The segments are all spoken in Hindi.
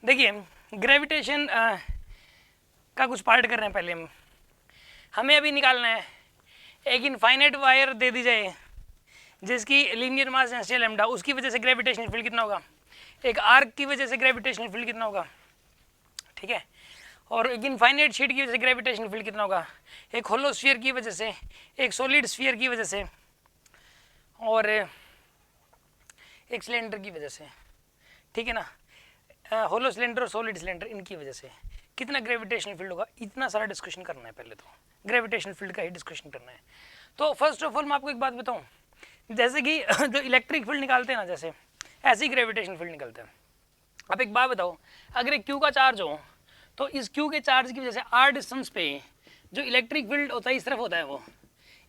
देखिए ग्रेविटेशन का कुछ पार्ट कर रहे हैं। पहले हमें अभी निकालना है एक इनफाइनाइट वायर दे दी जाए जिसकी लीनियर मास डेंसिटी लैम्डा, उसकी वजह से ग्रेविटेशनल फील्ड कितना होगा, एक आर्क की वजह से ग्रेविटेशनल फील्ड कितना होगा, ठीक है। और एक इनफाइनाइट शीट की वजह से ग्रेविटेशनल फील्ड कितना होगा, एक होलो स्फीयर की वजह से, एक सॉलिड स्फीयर की वजह से और एक सिलेंडर की वजह से, ठीक है ना। होलो सिलेंडर और सॉलिड सिलेंडर, इनकी वजह से कितना ग्रेविटेशनल फील्ड होगा, इतना सारा डिस्कशन करना है। पहले तो ग्रेविटेशनल फील्ड का ही डिस्कशन करना है। तो फर्स्ट ऑफ ऑल मैं आपको एक बात बताऊं, जैसे कि जो इलेक्ट्रिक फील्ड निकालते हैं ना, जैसे ऐसे ही ग्रेविटेशनल फील्ड निकलते हैं। अब एक बात बताओ, अगर एक क्यू का चार्ज हो तो इस क्यू के चार्ज की वजह से आर डिस्टेंस पे जो इलेक्ट्रिक फील्ड होता है इस तरफ होता है, वो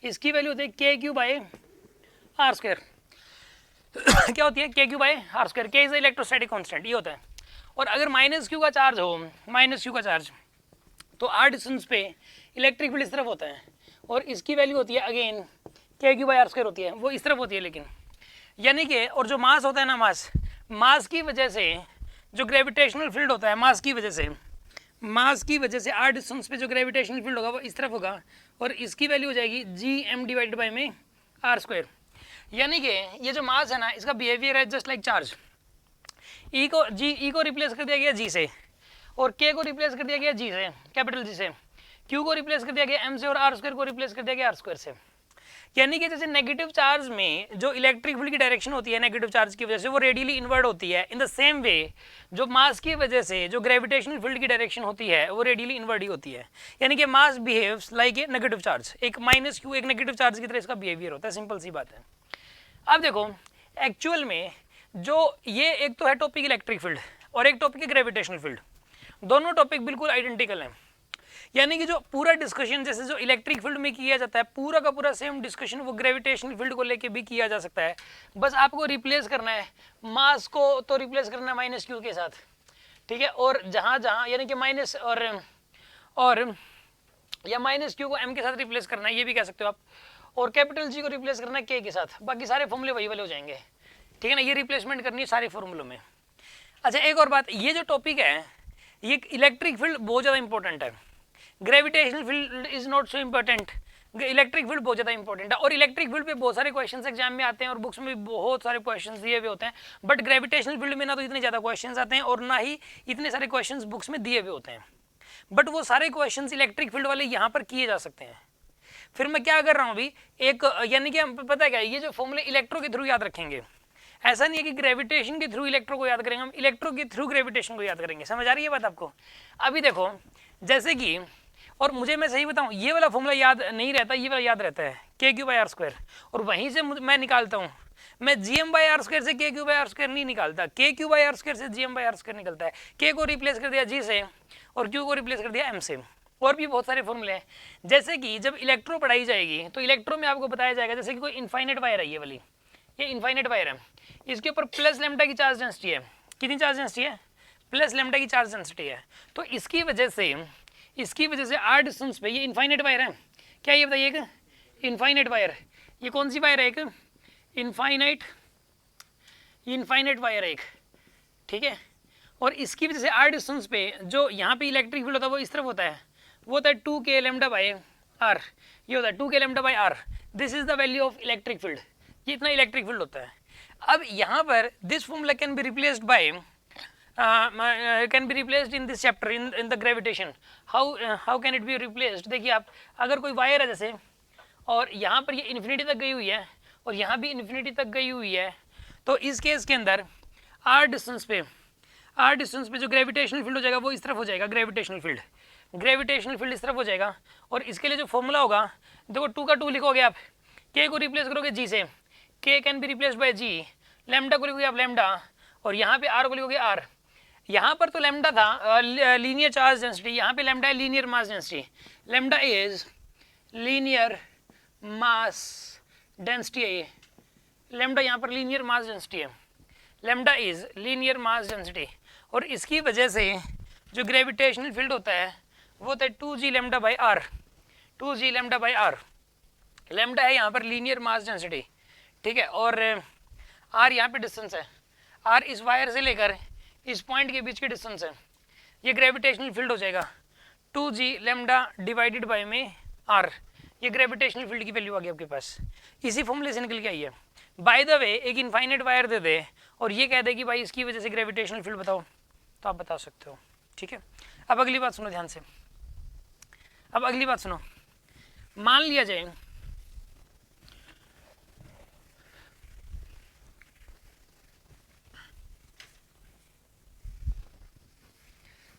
इसकी वैल्यू होती है के क्यू बाई आर स्क्वायर। क्या होती है, के क्यू बाई आर स्क्वायर, के इज इलेक्ट्रोस्टैटिक कांस्टेंट, ये होता है। और अगर माइनस क्यू का चार्ज हो, माइनस क्यू का चार्ज, तो आर डिस्टेंस पे इलेक्ट्रिक फील्ड इस तरफ होता है और इसकी वैल्यू होती है अगेन के क्यू बाई आर स्क्वायर होती है, वो इस तरफ होती है। लेकिन यानी कि और जो मास होता है ना, मास की वजह से जो ग्रेविटेशनल फील्ड होता है, मास की वजह से आर डिस्टेंस पे जो ग्रेविटेशनल फील्ड होगा वो इस तरफ होगा और इसकी वैल्यू हो जाएगी जी एम डिवाइडेड बाई में आर स्क्वायर। यानी कि ये जो मास है ना, इसका बिहेवियर है जस्ट लाइक चार्ज। ई को रिप्लेस कर दिया गया जी से और के को रिप्लेस कर दिया गया जी से, कैपिटल जी से, क्यू को रिप्लेस कर दिया गया एम से और आर स्क्वायर को रिप्लेस कर दिया गया आर स्क्वायर से। यानी कि जैसे नेगेटिव चार्ज में जो इलेक्ट्रिक फील्ड की डायरेक्शन होती है नेगेटिव चार्ज की वजह से वो रेडियली इनवर्ड होती है, इन द सेम वे जो मास की वजह से जो ग्रेविटेशनल फील्ड की डायरेक्शन होती है वो रेडियली इनवर्ड ही होती है। यानी कि mass behaves like a negative charge, एक माइनस क्यू एक नेगेटिव चार्ज की तरह इसका बिहेवियर होता है, सिंपल सी बात है। अब देखो एक्चुअल में जो ये एक तो है टॉपिक इलेक्ट्रिक फील्ड और एक टॉपिक है ग्रेविटेशनल फील्ड, दोनों टॉपिक बिल्कुल आइडेंटिकल हैं। यानी कि जो पूरा डिस्कशन जैसे जो इलेक्ट्रिक फील्ड में किया जाता है, पूरा का पूरा सेम डिस्कशन वो ग्रेविटेशनल फील्ड को लेके भी किया जा सकता है। बस आपको रिप्लेस करना है मास को, तो रिप्लेस करना है माइनस क्यू के साथ, ठीक है। और जहाँ जहाँ यानी कि माइनस और या माइनस क्यू को एम के साथ रिप्लेस करना है, ये भी कह सकते हो आप। और कैपिटल जी को रिप्लेस करना है के के साथ, बाकी सारे फॉर्मूले वही वाले हो जाएंगे, ठीक है ना। ये रिप्लेसमेंट करनी है सारे फॉर्मूलों में। अच्छा एक और बात, ये जो टॉपिक है ये इलेक्ट्रिक फील्ड बहुत ज़्यादा इंपॉर्टेंट है, gravitational field is not so important, electric field बहुत ज़्यादा इंपॉर्टेंट है। और इलेक्ट्रिक फील्ड पे बहुत सारे क्वेश्चंस एग्जाम में आते हैं और बुक्स में भी बहुत सारे क्वेश्चंस दिए हुए होते हैं, बट ग्रेविटेशनल फील्ड में ना तो इतने ज़्यादा क्वेश्चंस आते हैं और ना ही इतने सारे क्वेश्चंस बुक्स में दिए हुए होते हैं, बट वो सारे क्वेश्चंस इलेक्ट्रिक फील्ड वाले यहाँ पर किए जा सकते हैं। फिर मैं क्या कर रहा हूँ अभी, एक यानी कि हम पता है क्या, ये जो फॉर्मूले इलेक्ट्रो के थ्रू याद रखेंगे, ऐसा नहीं है कि ग्रेविटेशन के थ्रू इलेक्ट्रो को याद करेंगे, हम इलेक्ट्रो के थ्रू ग्रेविटेशन को याद करेंगे। समझ आ रही है बात आपको। अभी देखो जैसे कि, और मुझे मैं सही बताऊं ये वाला फॉर्मूला याद नहीं रहता, ये वाला याद रहता है के क्यू बाई आर स्क्वायर, और वहीं से मैं निकालता हूँ, मैं G M by R square से K Q by R square नहीं निकालता, के क्यू बाई आर स्क्वायर से G M by R square निकलता है। के को रिप्लेस कर दिया जी से और क्यू को रिप्लेस कर दिया एम से। और भी बहुत सारे फॉर्मूले हैं, जैसे कि जब इलेक्ट्रो पढ़ाई जाएगी तो इलेक्ट्रो में आपको बताया जाएगा, जैसे कि कोई इनफाइनाइट वायर है, ये वाली ये इनफाइनाइट वायर है, इसके ऊपर प्लस लेम्डा की चार्ज डेंसिटी है। कितनी चार्ज डेंसिटी है, प्लस लेम्डा की चार्ज डेंसिटी है। तो इसकी वजह से आर डिस्टेंस पे, ये इनफाइनाइट वायर है क्या, ये बताइए, एक इनफाइनाइट वायर, ये कौन सी वायर है, एक इनफाइनाइट वायर है एक, ठीक है। और इसकी वजह से आर डिस्टेंस पे जो यहाँ पे इलेक्ट्रिक फील्ड होता है वो इस तरफ होता है, वो होता है 2k लैम्डा बाई आर, ये होता है 2k lambda by R, this is the value of electric field, ये इतना इलेक्ट्रिक फील्ड होता है। अब यहाँ पर this formula can be replaced by can be replaced in this chapter in the gravitation. How can it be replaced? देखिए आप, अगर कोई वायर है जैसे और यहाँ पर ये इन्फिनिटी तक गई हुई है और यहाँ भी इन्फिनिटी तक गई हुई है, तो इस केस के अंदर आर डिस्टेंस पे जो ग्रेविटेशनल फील्ड हो जाएगा वो इस तरफ हो जाएगा, ग्रेविटेशनल फील्ड इस तरफ हो जाएगा। और इसके लिए जो फॉर्मूला होगा, देखो 2 का 2 लिखोगे आप, के को रिप्लेस करोगे जी से, K can be replaced by G, lambda को लिखोगे आप लैम्डा, और यहाँ पे आर को लिखोगे आर। यहाँ पर तो लैम्डा था लीनियर चार्ज डेंसिटी, यहाँ पे लैम्डा है linear mass density, lambda is linear mass density है, ये लैम्डा यहाँ पर लीनियर मास डेंसिटी है, lambda is linear mass density. और इसकी वजह से जो ग्रेविटेशनल फील्ड होता है वो होता है 2g lambda by R, 2g lambda by R, lambda है यहाँ पर लीनियर मास डेंसिटी, ठीक है। और आर यहाँ पे डिस्टेंस है, आर इस वायर से लेकर इस पॉइंट के बीच की डिस्टेंस है, ये ग्रेविटेशनल फील्ड हो जाएगा 2g लैम्डा डिवाइडेड बाय में r, ये ग्रेविटेशनल फील्ड की वैल्यू आ गई आपके पास, इसी फॉर्मूले से निकल के आई है। बाय द वे एक इनफाइनाइट वायर दे दे और ये कह दे कि भाई इसकी वजह से ग्रेविटेशनल फील्ड बताओ, तो आप बता सकते हो, ठीक है। अब अगली बात सुनो ध्यान से, अब अगली बात सुनो, मान लिया जाए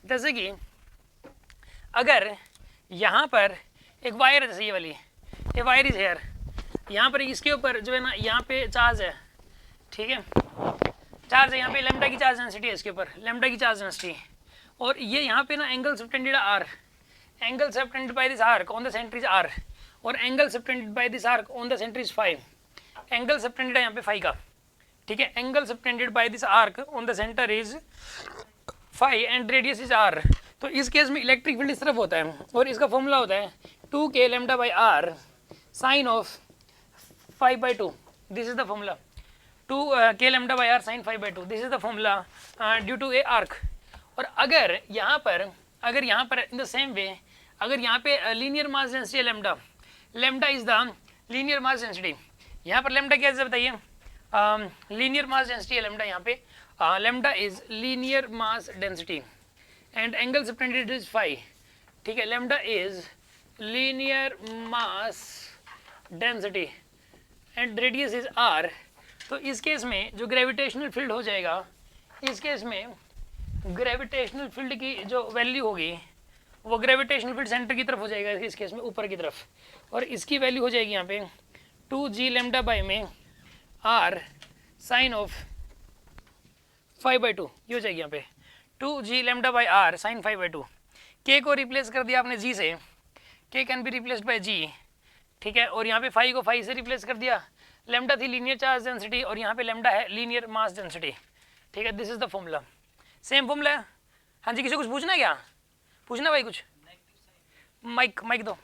जैसे कि अगर यहाँ पर एक वायर है, जैसे ये वाली, ये वायर इज हेयर, यहाँ पर इसके ऊपर जो है ना यहाँ पे चार्ज है, ठीक है, चार्ज है यहाँ पे, लैम्डा की चार्ज डेंसिटी है इसके ऊपर, लैम्डा की चार्ज डेंसिटी, और ये यहाँ पे ना angle subtended R, angle subtended by this arc on the centre is R, और angle subtended by this arc on the centre is 5, angle subtended है यहाँ पे 5 का, ठीक है, angle subtended by this arc on the centre is 5 and radius is R. तो इस केस में इलेक्ट्रिक फील्ड इस तरफ होता है और इसका फॉर्मूला होता है 2k lambda by R sine of 5/2, this is the formula, 2k lambda by R sine 5/2, this is the formula due to a arc. और अगर यहाँ पर इन द सेम वे अगर यहाँ पे लीनियर मास डेंसिटी है lambda, lambda is the linear mass density, यहाँ पर लैम्डा क्या है बताइए, लीनियर मास डेंसिटी है लैम्डा, यहाँ पे lambda is linear mass density and angle subtended is 5, ठीक है, lambda is linear mass density and radius is R. तो इस केस में जो ग्रेविटेशनल फील्ड हो जाएगा, इस केस में ग्रेविटेशनल फील्ड की जो वैल्यू होगी वो ग्रेविटेशनल फील्ड सेंटर की तरफ हो जाएगा, इस केस में ऊपर की तरफ, और इसकी वैल्यू हो जाएगी यहाँ पे 2g लैम्डा बाई में r साइन ऑफ 5/2, ये हो जाएगी यहाँ पे 2g lambda by r sine 5/2। k को रिप्लेस कर दिया आपने g से, k can be replaced by g, ठीक है, और यहाँ पे 5 को 5 से रिप्लेस कर दिया, लैम्डा थी लीनियर चार्ज डेंसिटी और यहाँ पे लैम्डा है लीनियर मास डेंसिटी, ठीक है, this is the formula, same formula है। हाँ जी, किसी को कुछ पूछना है क्या, पूछना भाई कुछ, माइक दो।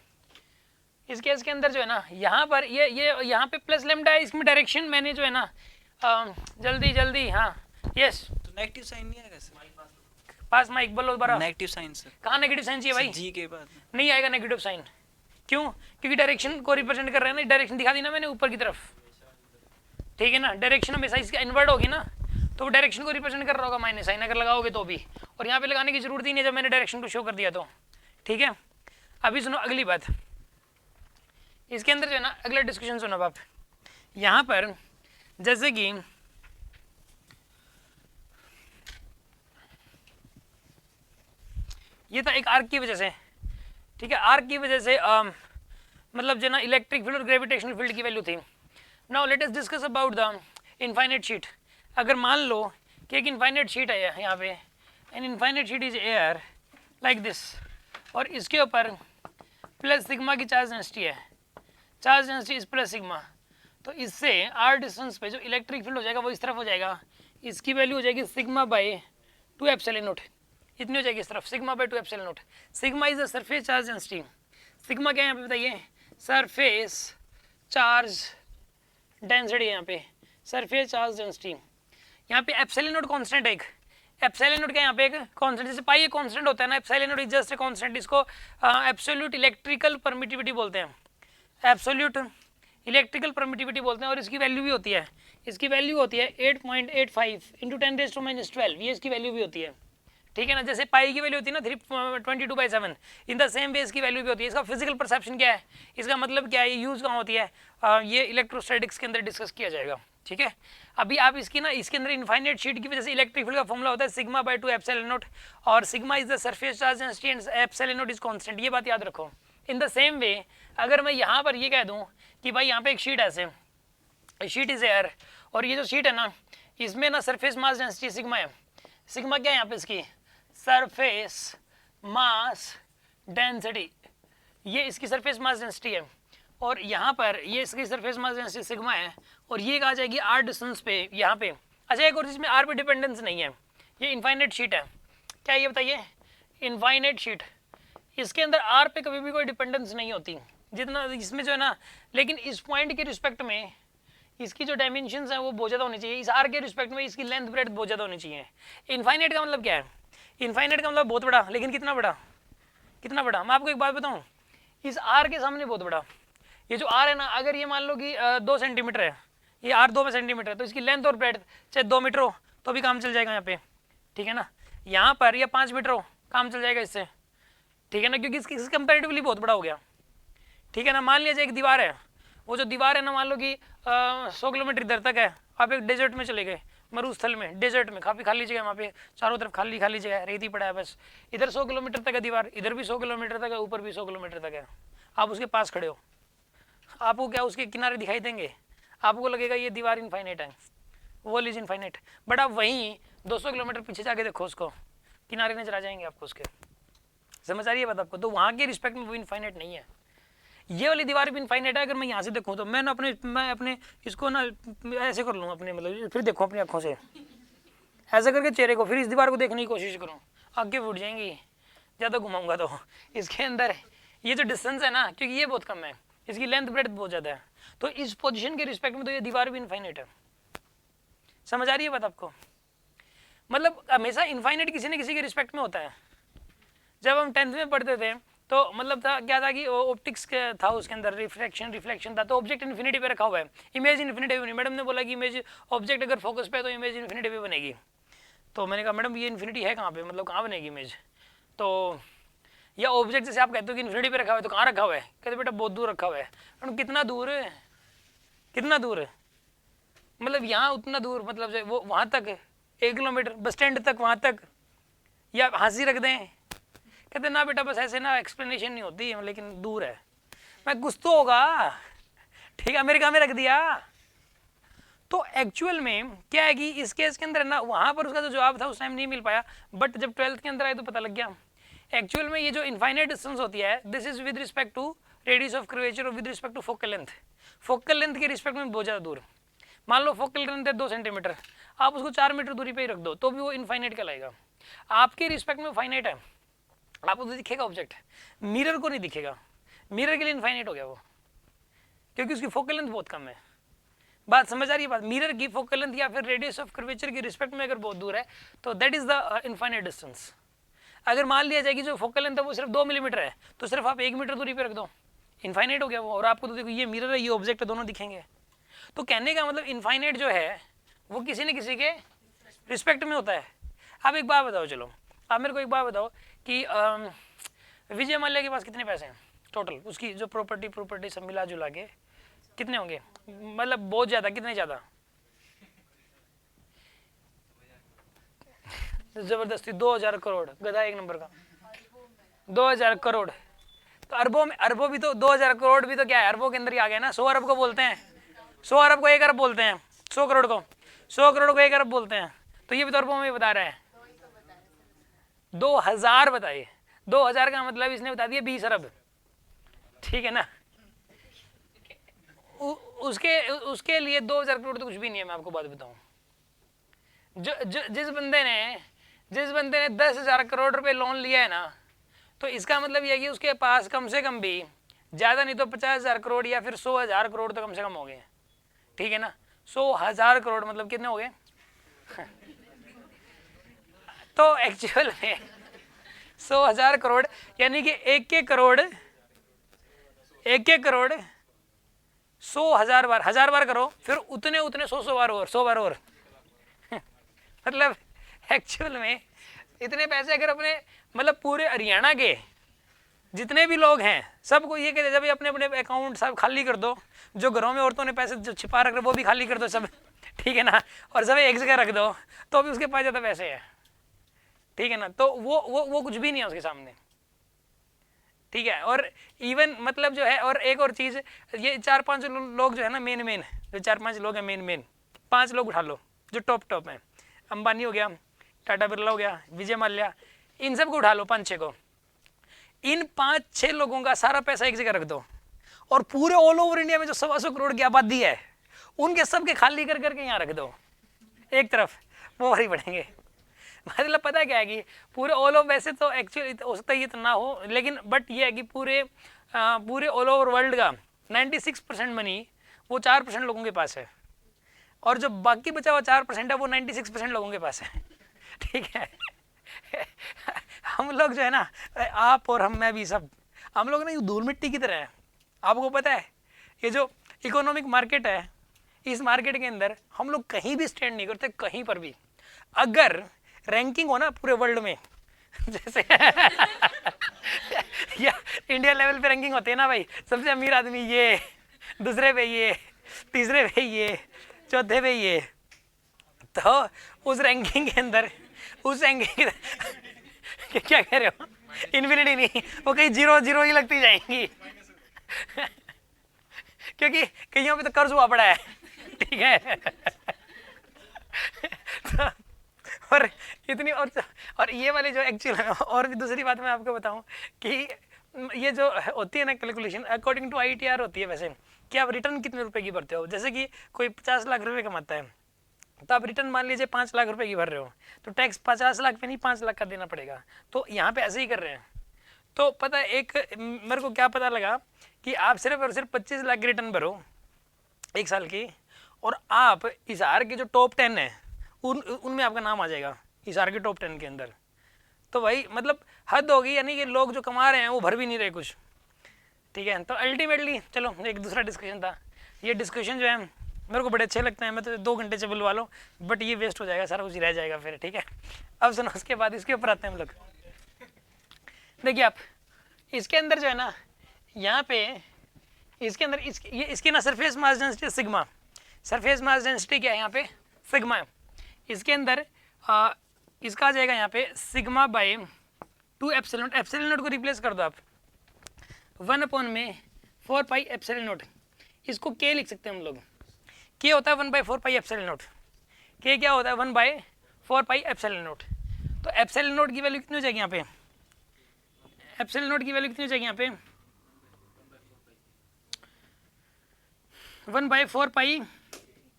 इस केस के अंदर जो है ना यहाँ पर ये यहाँ पे प्लस लैम्डा है, इसमें डायरेक्शन मैंने जो है ना जल्दी हाँ यस, तो नेगेटिव साइन नहीं आएगा सर, पास माइक बोलो दोबारा, नेगेटिव साइन सर, कहाँ नेगेटिव साइन चाहिए भाई, जी के बाद नहीं आएगा नेगेटिव साइन, क्यों, क्योंकि डायरेक्शन को रिप्रेजेंट कर रहे हैं ना, डायरेक्शन दिखा दी ना मैंने ऊपर की तरफ, ठीक है ना, डायरेक्शन हमेशा इसकी इनवर्ट होगी ना, तो वो डायरेक्शन को रिप्रेजेंट कर रहा होगा माइनस साइन अगर लगाओगे तो भी, और यहाँ पे लगाने की जरूरत ही नहीं है जब मैंने डायरेक्शन को शो कर दिया तो, ठीक है। अभी सुनो अगली बात, इसके अंदर जो है ना अगला डिस्कशन सुनो आप, यहाँ पर जैसे कि ये था एक आर्क की वजह से, ठीक है, आर्क की वजह से मतलब जो ना इलेक्ट्रिक फील्ड और ग्रेविटेशनल फील्ड की वैल्यू थी। Now let us discuss about the infinite sheet. अगर मान लो कि एक इनफाइनाइट शीट है यहाँ पे, an infinite sheet is air like this, और इसके ऊपर प्लस सिग्मा की चार्ज डेंसिटी है, charge density is plus sigma, तो इससे आर डिस्टेंस पे जो इलेक्ट्रिक फील्ड हो जाएगा वो इस तरफ हो जाएगा, इसकी वैल्यू हो जाएगी सिग्मा बाई 2 एप्सिलॉन नॉट, इतनी हो जाएगी इस तरफ, sigma by 2 epsilon not. Sigma is the surface charge density, sigma क्या है यहाँ पे बताइए, सरफेस चार्ज डेंसिटी, यहाँ पे सरफेस चार्ज डेंसिटी, यहाँ पे एप्सिलॉन नॉट कांस्टेंट है एक, एप्सिलॉन नॉट क्या यहाँ पे एक कांस्टेंट, जैसे पाई कांस्टेंट होता है ना, epsilon not is just a constant, इसको एब्सोल्यूट इलेक्ट्रिकल परमिटिविटी बोलते हैं, एब्सोल्यूट इलेक्ट्रिकल परमिटिविटी बोलते हैं, और इसकी वैल्यू भी होती है, इसकी वैल्यू होती है 8.85 इंटू 10⁻⁻12, ये इसकी वैल्यू भी होती है, ठीक है ना, जैसे पाई की वैल्यू होती है ना 322/7, इन द सेम वे इसकी वैल्यू भी होती है। इसका फिजिकल परसेप्शन क्या है, इसका मतलब क्या है, ये यूज कहाँ होती है, ये इलेक्ट्रोस्टैटिक्स के अंदर डिस्कस किया जाएगा, ठीक है। अभी आप इसकी ना इसके अंदर इनफाइनाइट शीट की वजह से इलेक्ट्रिक फील्ड का फॉर्मूला होता है सिग्मा बाई 2 एप्सिलॉन नॉट, और sigma is the surface charge density and epsilon not is constant, ये बात याद रखो। इन द सेम वे अगर मैं यहाँ पर ये कह दूँ कि भाई यहाँ पे एक शीट ऐसे, शीट इज एयर, और ये जो शीट है ना इसमें ना सरफेस मास डेंसिटी सिग्मा है, सिग्मा क्या है यहाँ पे इसकी, सरफेस मास डेंसिटी, ये इसकी सरफेस मास डेंसिटी है, और यहाँ पर ये इसकी सरफेस मास डेंसिटी सिग्मा है, और ये आ जाएगी आर डिस्टेंस पे यहाँ पे। अच्छा एक और जिसमें आर पे डिपेंडेंस नहीं है, ये इनफाइनाइट शीट है, क्या ये बताइए, इनफाइनाइट शीट, इसके अंदर आर पे कभी भी कोई डिपेंडेंस नहीं होती जितना इसमें जो है ना, लेकिन इस पॉइंट के रिस्पेक्ट में इसकी जो डायमेंशंस है वो बहुत ज़्यादा होनी चाहिए, इस आर के रिस्पेक्ट में इसकी लेंथ ब्रेथ बहुत ज़्यादा होनी चाहिए। इनफाइनाइट का मतलब क्या है? इनफाइनाइट का मतलब बहुत बड़ा, लेकिन कितना बड़ा? कितना बड़ा? मैं आपको एक बात बताऊँ, इस आर के सामने बहुत बड़ा, ये जो आर है ना, अगर ये मान लो कि 2 सेंटीमीटर है, ये आर 2 सेंटीमीटर है, तो इसकी लेंथ और ब्रेथ चाहे 2 मीटर हो तो भी काम चल जाएगा यहाँ पे, ठीक है ना। यहाँ पर या 5 मीटर हो काम चल जाएगा इससे, ठीक है ना, क्योंकि इसकी कंपेरेटिवली बहुत बड़ा हो गया, ठीक है ना। मान लीजिए एक दीवार है, वो जो दीवार है ना, मान लो कि 100 किलोमीटर इधर तक है, आप एक डेजर्ट में चले गए, मरुस्थल में, डेजर्ट में काफ़ी खाली जगह, वहाँ पे चारों तरफ खाली खाली जगह है, रेती पड़ा है बस, इधर 100 किलोमीटर तक है दीवार, इधर भी 100 किलोमीटर तक है, ऊपर भी 100 किलोमीटर तक है, आप उसके पास खड़े हो, आपको क्या उसके किनारे दिखाई देंगे? आपको लगेगा ये दीवार इनफाइनाइट है, वॉल इज इनफाइनाइट, बट आप वहीं 200 किलोमीटर पीछे जाके देखो उसको, किनारे नजर आ जाएंगे आपको उसके, समझ आ रही है बात आपको? तो वहाँ के रिस्पेक्ट में वो इनफाइनाइट नहीं है, ये वाली दीवार भी इनफाइनाइट है। अगर मैं यहाँ से देखूँ तो मैं अपने इसको ना ऐसे कर लूँ अपने, मतलब फिर देखो अपनी आँखों से ऐसा करके चेहरे को, फिर इस दीवार को देखने की कोशिश करूँ, आगे फूट जाएंगी ज़्यादा घुमाऊंगा तो। इसके अंदर ये जो डिस्टेंस है ना, क्योंकि ये बहुत कम है, इसकी लेंथ ब्रेथ बहुत ज़्यादा है, तो इस पोजीशन के रिस्पेक्ट में तो ये दीवार भी इनफाइनाइट है। समझ आ रही है बात आपको? मतलब हमेशा इनफाइनाइट किसी न किसी के रिस्पेक्ट में होता है। जब हम 10th में पढ़ते थे तो मतलब था क्या था कि ऑप्टिक्स था, उसके अंदर रिफ्लेक्शन था, तो ऑब्जेक्ट इन्फिनिटी पे रखा हुआ है, इमेज इन्फिनिटी पे बनी। मैडम ने बोला कि इमेज ऑब्जेक्ट अगर फोकस पे है तो इमेज इन्फिनिटी पे बनेगी। तो मैंने कहा मैडम ये इन्फिनिटी है कहाँ पे, मतलब कहाँ बनेगी इमेज? तो या ऑब्जेक्ट जैसे आप कहते हो कि इन्फिनिटी पे रखा हुआ है तो कहाँ रखा हुआ है? कहते बेटा बहुत दूर रखा हुआ है। मैडम कितना दूर है? कितना दूर है? मतलब यहाँ उतना दूर, मतलब जो वो वहाँ तक 1 किलोमीटर, बस स्टैंड तक वहाँ तक, या हंसी रख दें? कहते ना बेटा बस ऐसे ना एक्सप्लेनेशन नहीं होती, लेकिन दूर है। मैं कुछ तो होगा, ठीक है, अमेरिका में रख दिया। तो एक्चुअल में क्या है कि इस केस के अंदर ना, वहाँ पर उसका जो जवाब था उस टाइम नहीं मिल पाया, बट जब 12th के अंदर आए तो पता लग गया। एक्चुअल में ये जो इनफाइनाइट डिस्टेंस होती है, this is with respect to radius of curvature और with respect to focal length. Focal length के रिस्पेक्ट में बहुत ज़्यादा दूर, मान लो फोकल लेंथ है 2 सेंटीमीटर, आप उसको 4 मीटर दूरी पे ही रख दो तो भी वो इनफाइनाइट कहलाएगा। आपके रिस्पेक्ट में फाइनाइट है, आपको तो दिखेगा ऑब्जेक्ट, मिरर को नहीं दिखेगा, मिरर के लिए इनफाइनाइट हो गया वो, क्योंकि उसकी फोकल लेंथ बहुत कम है। बात समझ आ रही है? बात मिरर की फोकल लेंथ या फिर रेडियस ऑफ कर्वेचर की रिस्पेक्ट में अगर बहुत दूर है तो that is the infinite distance. अगर मान लिया जाए कि जो फोकल लेंथ है वो सिर्फ 2 मिलीमीटर है तो सिर्फ आप 1 मीटर दूरी पे रख दो, इनफाइनाइट हो गया वो, और आपको तो देखो ये मिरर है, ये ऑब्जेक्ट है, दोनों दिखेंगे। तो कहने का मतलब इनफाइनाइट जो है वो किसी न किसी के रिस्पेक्ट में होता है। आप एक बात बताओ, चलो आप मेरे को एक बात बताओ कि विजय माल्या के पास कितने पैसे हैं टोटल, उसकी जो प्रॉपर्टी सब मिला जुला के कितने होंगे? मतलब बहुत ज़्यादा, कितने ज़्यादा? जबरदस्ती 2000 करोड़, गधा एक नंबर का 2000 करोड़। तो अरबों भी तो 2000 करोड़ भी तो क्या है, अरबों के अंदर ही आ गया ना। 100 अरब को बोलते हैं, 100 अरब को 1 अरब बोलते हैं, 100 करोड़ को 100 करोड़ को 1 अरब बोलते हैं, तो ये भी तो अरबों में बता रहा है। 2000 बताइए, 2000 का मतलब इसने बता दिया 20 अरब, ठीक है ना। उसके लिए 2000 करोड़ तो कुछ भी नहीं है। मैं आपको बात बताऊं, जिस बंदे ने 10,000 करोड़ रुपए लोन लिया है ना, तो इसका मतलब यह है कि उसके पास कम से कम भी ज़्यादा नहीं तो 50,000 करोड़ या फिर 100,000 करोड़ तो कम से कम हो गए, ठीक है ना। 100,000 करोड़ मतलब कितने हो गए? तो एक्चुअल में 100,000 करोड़ यानी कि एक करोड़ 100,000 बार, 1000 बार करो, फिर उतने 100 बार और 100 बार और मतलब एक्चुअल में इतने पैसे अगर अपने मतलब पूरे हरियाणा के जितने भी लोग हैं सबको ये कहते जब अपने अपने अकाउंट सब खाली कर दो, जो घरों में औरतों ने पैसे जो छिपा रख रहे वो भी खाली कर दो सब, ठीक है ना, और सब एक जगह रख दो तो भी उसके पास ज़्यादा पैसे हैं, ठीक है ना। तो वो कुछ भी नहीं है उसके सामने, ठीक है। और इवन मतलब जो है, और एक और चीज़, ये 4-5 लोग जो है ना, मेन जो 4-5 लोग हैं, मेन 5 लोग उठा लो जो टॉप हैं, अंबानी हो गया, टाटा बिरला हो गया, विजय माल्या, इन सब को उठा लो 5-6 को, इन 5-6 लोगों का सारा पैसा एक जगह रख दो और पूरे ऑल ओवर इंडिया में जो 125 करोड़ की आबादी है उनके सबके खाली कर करके यहाँ रख दो एक तरफ, वो वही बढ़ेंगे। मतलब पता क्या है कि पूरे ऑल ओवर, वैसे तो एक्चुअली हो सकता है ये तो ना हो, लेकिन बट ये है कि पूरे ऑल ओवर वर्ल्ड का 96% मनी वो 4% लोगों के पास है, और जो बाकी बचा हुआ 4% है वो 96% लोगों के पास है। ठीक है। हम लोग जो है ना, आप और हम, मैं भी, सब हम लोग ना ये धूल मिट्टी की तरह है। आपको पता है ये जो इकोनॉमिक मार्केट है, इस मार्केट के अंदर हम लोग कहीं भी स्टैंड नहीं करते, कहीं पर भी। अगर रैंकिंग हो ना पूरे वर्ल्ड में, जैसे या इंडिया लेवल पे रैंकिंग होती है ना भाई, सबसे अमीर आदमी ये, दूसरे पे ये, तीसरे पे ये, चौथे पे ये, तो उस रैंकिंग के अंदर, उस रैंकिंग क्या कह रहे हो, इन्फिनिटी नहीं, वो कहीं 0 ही लगती जाएंगी क्योंकि कईयों पे तो कर्ज हुआ पड़ा है। ठीक है। तो और इतनी, और ये वाली जो एक्चुअल, और भी दूसरी बात मैं आपको बताऊं कि ये जो होती है ना कैलकुलेशन, अकॉर्डिंग टू ITR होती है वैसे, कि आप रिटर्न कितने रुपए की भरते हो। जैसे कि कोई 50 लाख रुपए कमाता है, तो आप रिटर्न मान लीजिए 5 लाख रुपए की भर रहे हो, तो टैक्स 50 लाख पे नहीं 5 लाख का देना पड़ेगा। तो यहाँ पे ऐसे ही कर रहे हैं। तो पता है, एक मेरे को क्या पता लगा कि आप सिर्फ और सिर्फ 25 लाख की रिटर्न भरो 1 साल की, और आप हिसार के जो टॉप 10 है उनमें आपका नाम आ जाएगा, हिसार के टॉप 10 के अंदर। तो भाई मतलब हद होगी, यानी कि लोग जो कमा रहे हैं वो भर भी नहीं रहे कुछ। ठीक है। तो अल्टीमेटली चलो, एक दूसरा डिस्कशन था। ये डिस्कशन जो है मेरे को बड़े अच्छे लगते हैं, मैं तो 2 घंटे से बुलवा लो, बट ये वेस्ट हो जाएगा, सारा कुछ रह जाएगा फिर। ठीक है। अब सुनो, उसके बाद इसके ऊपर आते हैं हम लोग। देखिए आप, इसके अंदर जो है ना, यहाँ पे इसके अंदर इसकी ना surface mass density sigma, surface mass density क्या है यहाँ पे, सिग्मा है। इसके अंदर इसका आ जाएगा यहाँ पे sigma by 2 epsilon not. Epsilon not को रिप्लेस कर दो आप 1/4 पाई एप्सिलॉन नॉट। इसको के लिख सकते हैं हम लोग। के होता है 1/4 पाई एप्सिलॉन नॉट। के क्या होता है 1/4 पाई एप्सिलॉन नॉट। तो एप्सिलॉन नॉट की वैल्यू कितनी हो जाएगी यहाँ पे, एप्सिलॉन नॉट की वैल्यू कितनी हो जाएगी यहाँ पे 1/4 पाई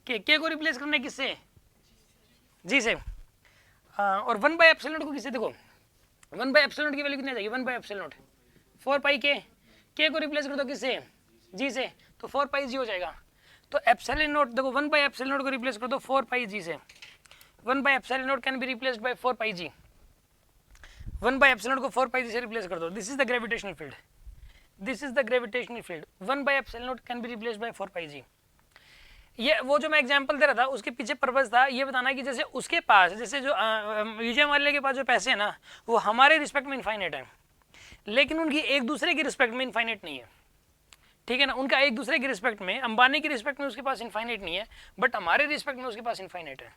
के को रिप्लेस करना है किससे, जी से, और 1/एप्सिलॉन नॉट को किससे, देखो 1/एप्सिलॉन नॉट की वैल्यू कितनी आ जाएगी 1/एप्सिलॉन नॉट 4 पाई के को रिप्लेस कर दो किससे, जी से, तो 4 पाई जी हो जाएगा। तो एप्सिलॉन नॉट देखो 1/एप्सिलॉन नॉट को रिप्लेस कर दो 4 पाई जी से, one by epsilon naught can be replaced by 4 pi G. One by epsilon naught को 4 पाई जी से रिप्लेस कर दो। This is the gravitational field, this is the gravitational field. One by epsilon naught can be replaced by 4 pi G. ये वो जो मैं एग्जांपल दे रहा था उसके पीछे पर्पस था ये बताना कि जैसे उसके पास, जैसे जो विजय माल्या के पास जो पैसे हैं ना, वो हमारे रिस्पेक्ट में इनफाइनेट है, लेकिन उनकी एक दूसरे की रिस्पेक्ट में इनफाइनेट नहीं है। ठीक है ना, उनका एक दूसरे की रिस्पेक्ट में, अंबानी की रिस्पेक्ट में उसके पास इनफाइनेट नहीं है, बट हमारे रिस्पेक्ट में उसके पास इनफाइनेट है।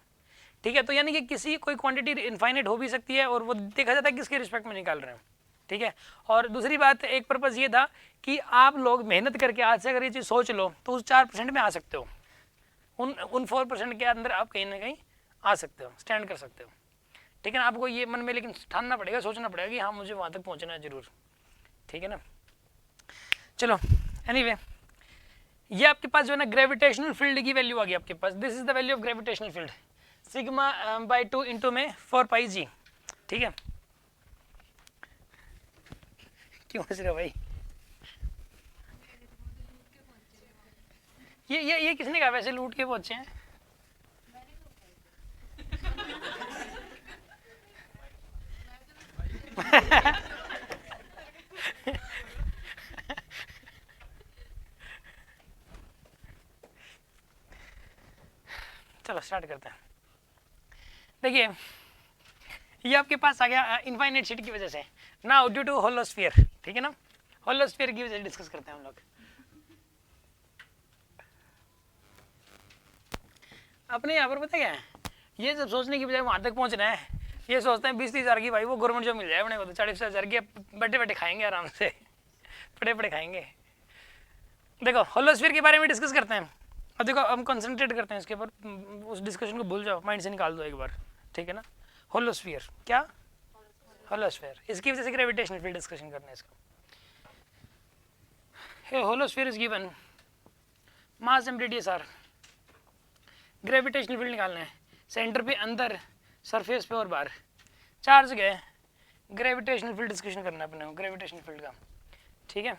ठीक है। तो यानी कि किसी कोई क्वांटिटी इनफाइनेट हो भी सकती है, और वो देखा जाता है किसके रिस्पेक्ट में निकाल रहे हैं। ठीक है। और दूसरी बात, एक पर्पज़ ये था कि आप लोग मेहनत करके आज से अगर ये चीज़ सोच लो तो उस 4% में आ सकते हो, उन 4% के अंदर आप कहीं ना कहीं आ सकते हो, स्टैंड कर सकते हो। ठीक है ना। आपको ये मन में लेकिन ठानना पड़ेगा, सोचना पड़ेगा कि हाँ मुझे वहाँ तक पहुँचना है जरूर। ठीक है ना। चलो एनीवे, ये आपके पास जो है ना ग्रेविटेशनल फील्ड की वैल्यू आ गई आपके पास। This is the value of gravitational field, sigma by 2 into में 4 पाई जी। ठीक है। क्यों हंस रहे हो भाई, ये किसने कहा वैसे लूट के पहुंचे हैं? चलो स्टार्ट करते हैं। देखिए ये आपके पास आ गया इनफाइनाइट शीट की वजह से। नाउ ड्यू टू होलोस्फीयर, ठीक है ना, होलोस्फीयर की वजह से डिस्कस करते हैं हम लोग। अपने यहाँ पर पता क्या है, ये जब सोचने की बजाय वहाँ तक पहुँचना है, ये सोचते हैं 20-30 हज़ार की भाई वो गवर्नमेंट जॉब मिल जाए अपने को, तो 40 हज़ार की बैठे बैठे खाएंगे आराम से, पड़े पड़े खाएंगे। देखो होलोस्फीयर के बारे में डिस्कस करते हैं। अब देखो हम कंसंट्रेट करते हैं इसके ऊपर, उस डिस्कशन को भूल जाओ, माइंड से निकाल दो एक बार। ठीक है ना। होलोस्फीयर क्या, होलोस्फीयर, इसकी वजह से ग्रेविटेशनल फील्ड डिस्कशन करना है इसका। Hollow sphere is given, mass and radius R, gravitational field निकालना है, सेंटर पे अंदर, सरफेस पे और बाहर, 4 जगह ग्रेविटेशनल फील्ड डिस्कशन करना है अपने को, ग्रेविटेशनल फील्ड का। ठीक है।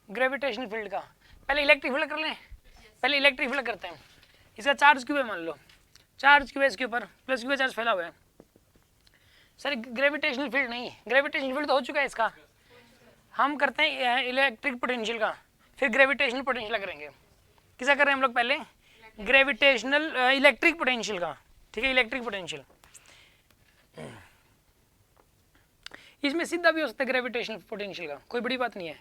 ग्रेविटेशनल फील्ड का पहले इलेक्ट्रिक फील्ड कर लें, पहले इलेक्ट्रिक फील्ड करते हैं। इसका चार्ज क्यों है, मान लो चार्ज क्यों है इसके ऊपर, प्लस क्यों चार्ज फैला हुआ है। सर ग्रेविटेशनल फील्ड नहीं, ग्रेविटेशनल फील्ड तो हो चुका है इसका, हम करते हैं इलेक्ट्रिक पोटेंशियल का, फिर ग्रेविटेशनल पोटेंशियल करेंगे। किसका कर रहे हैं हम लोग, पहले ग्रेविटेशनल इलेक्ट्रिक पोटेंशियल का, ठीक है, इलेक्ट्रिक पोटेंशियल। इसमें सीधा भी हो सकता है ग्रेविटेशनल पोटेंशियल का, कोई बड़ी बात नहीं है।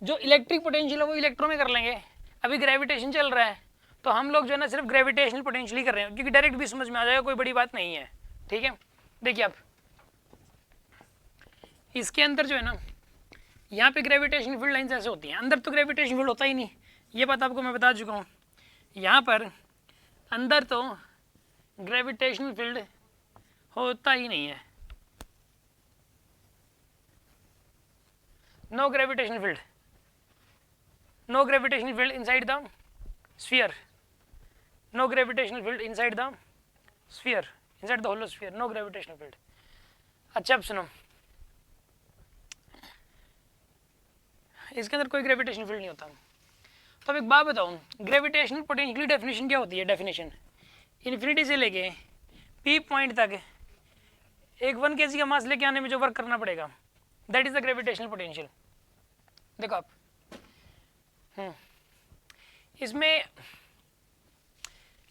जो इलेक्ट्रिक पोटेंशियल है वो इलेक्ट्रो में कर लेंगे, अभी ग्रेविटेशन चल रहा है तो हम लोग जो है ना सिर्फ ग्रेविटेशनल पोटेंशियल ही कर रहे हैं, क्योंकि डायरेक्ट भी समझ में आ जाएगा, कोई बड़ी बात नहीं है, ठीक है। देखिए आप इसके अंदर जो है ना, यहाँ पे ग्रेविटेशन फील्ड लाइन्स ऐसे होती हैं, अंदर तो ग्रेविटेशन फील्ड होता ही नहीं, ये बात आपको मैं बता चुका हूँ। यहाँ पर अंदर तो ग्रेविटेशनल फील्ड होता ही नहीं है, no gravitational field, no gravitational field inside the sphere, no gravitational field inside the sphere, inside the hollow sphere, no gravitational field. अच्छा अब सुनो, इसके अंदर कोई ग्रेविटेशनल फील्ड नहीं होता। तो अब एक बात बताऊँ, ग्रेविटेशनल पोटेंशियल की डेफिनेशन क्या होती है, डेफिनेशन इन्फिनिटी से लेके पी पॉइंट तक एक 1 kg का मास लेके आने में जो वर्क करना पड़ेगा, that is the gravitational potential. देखो आप इसमें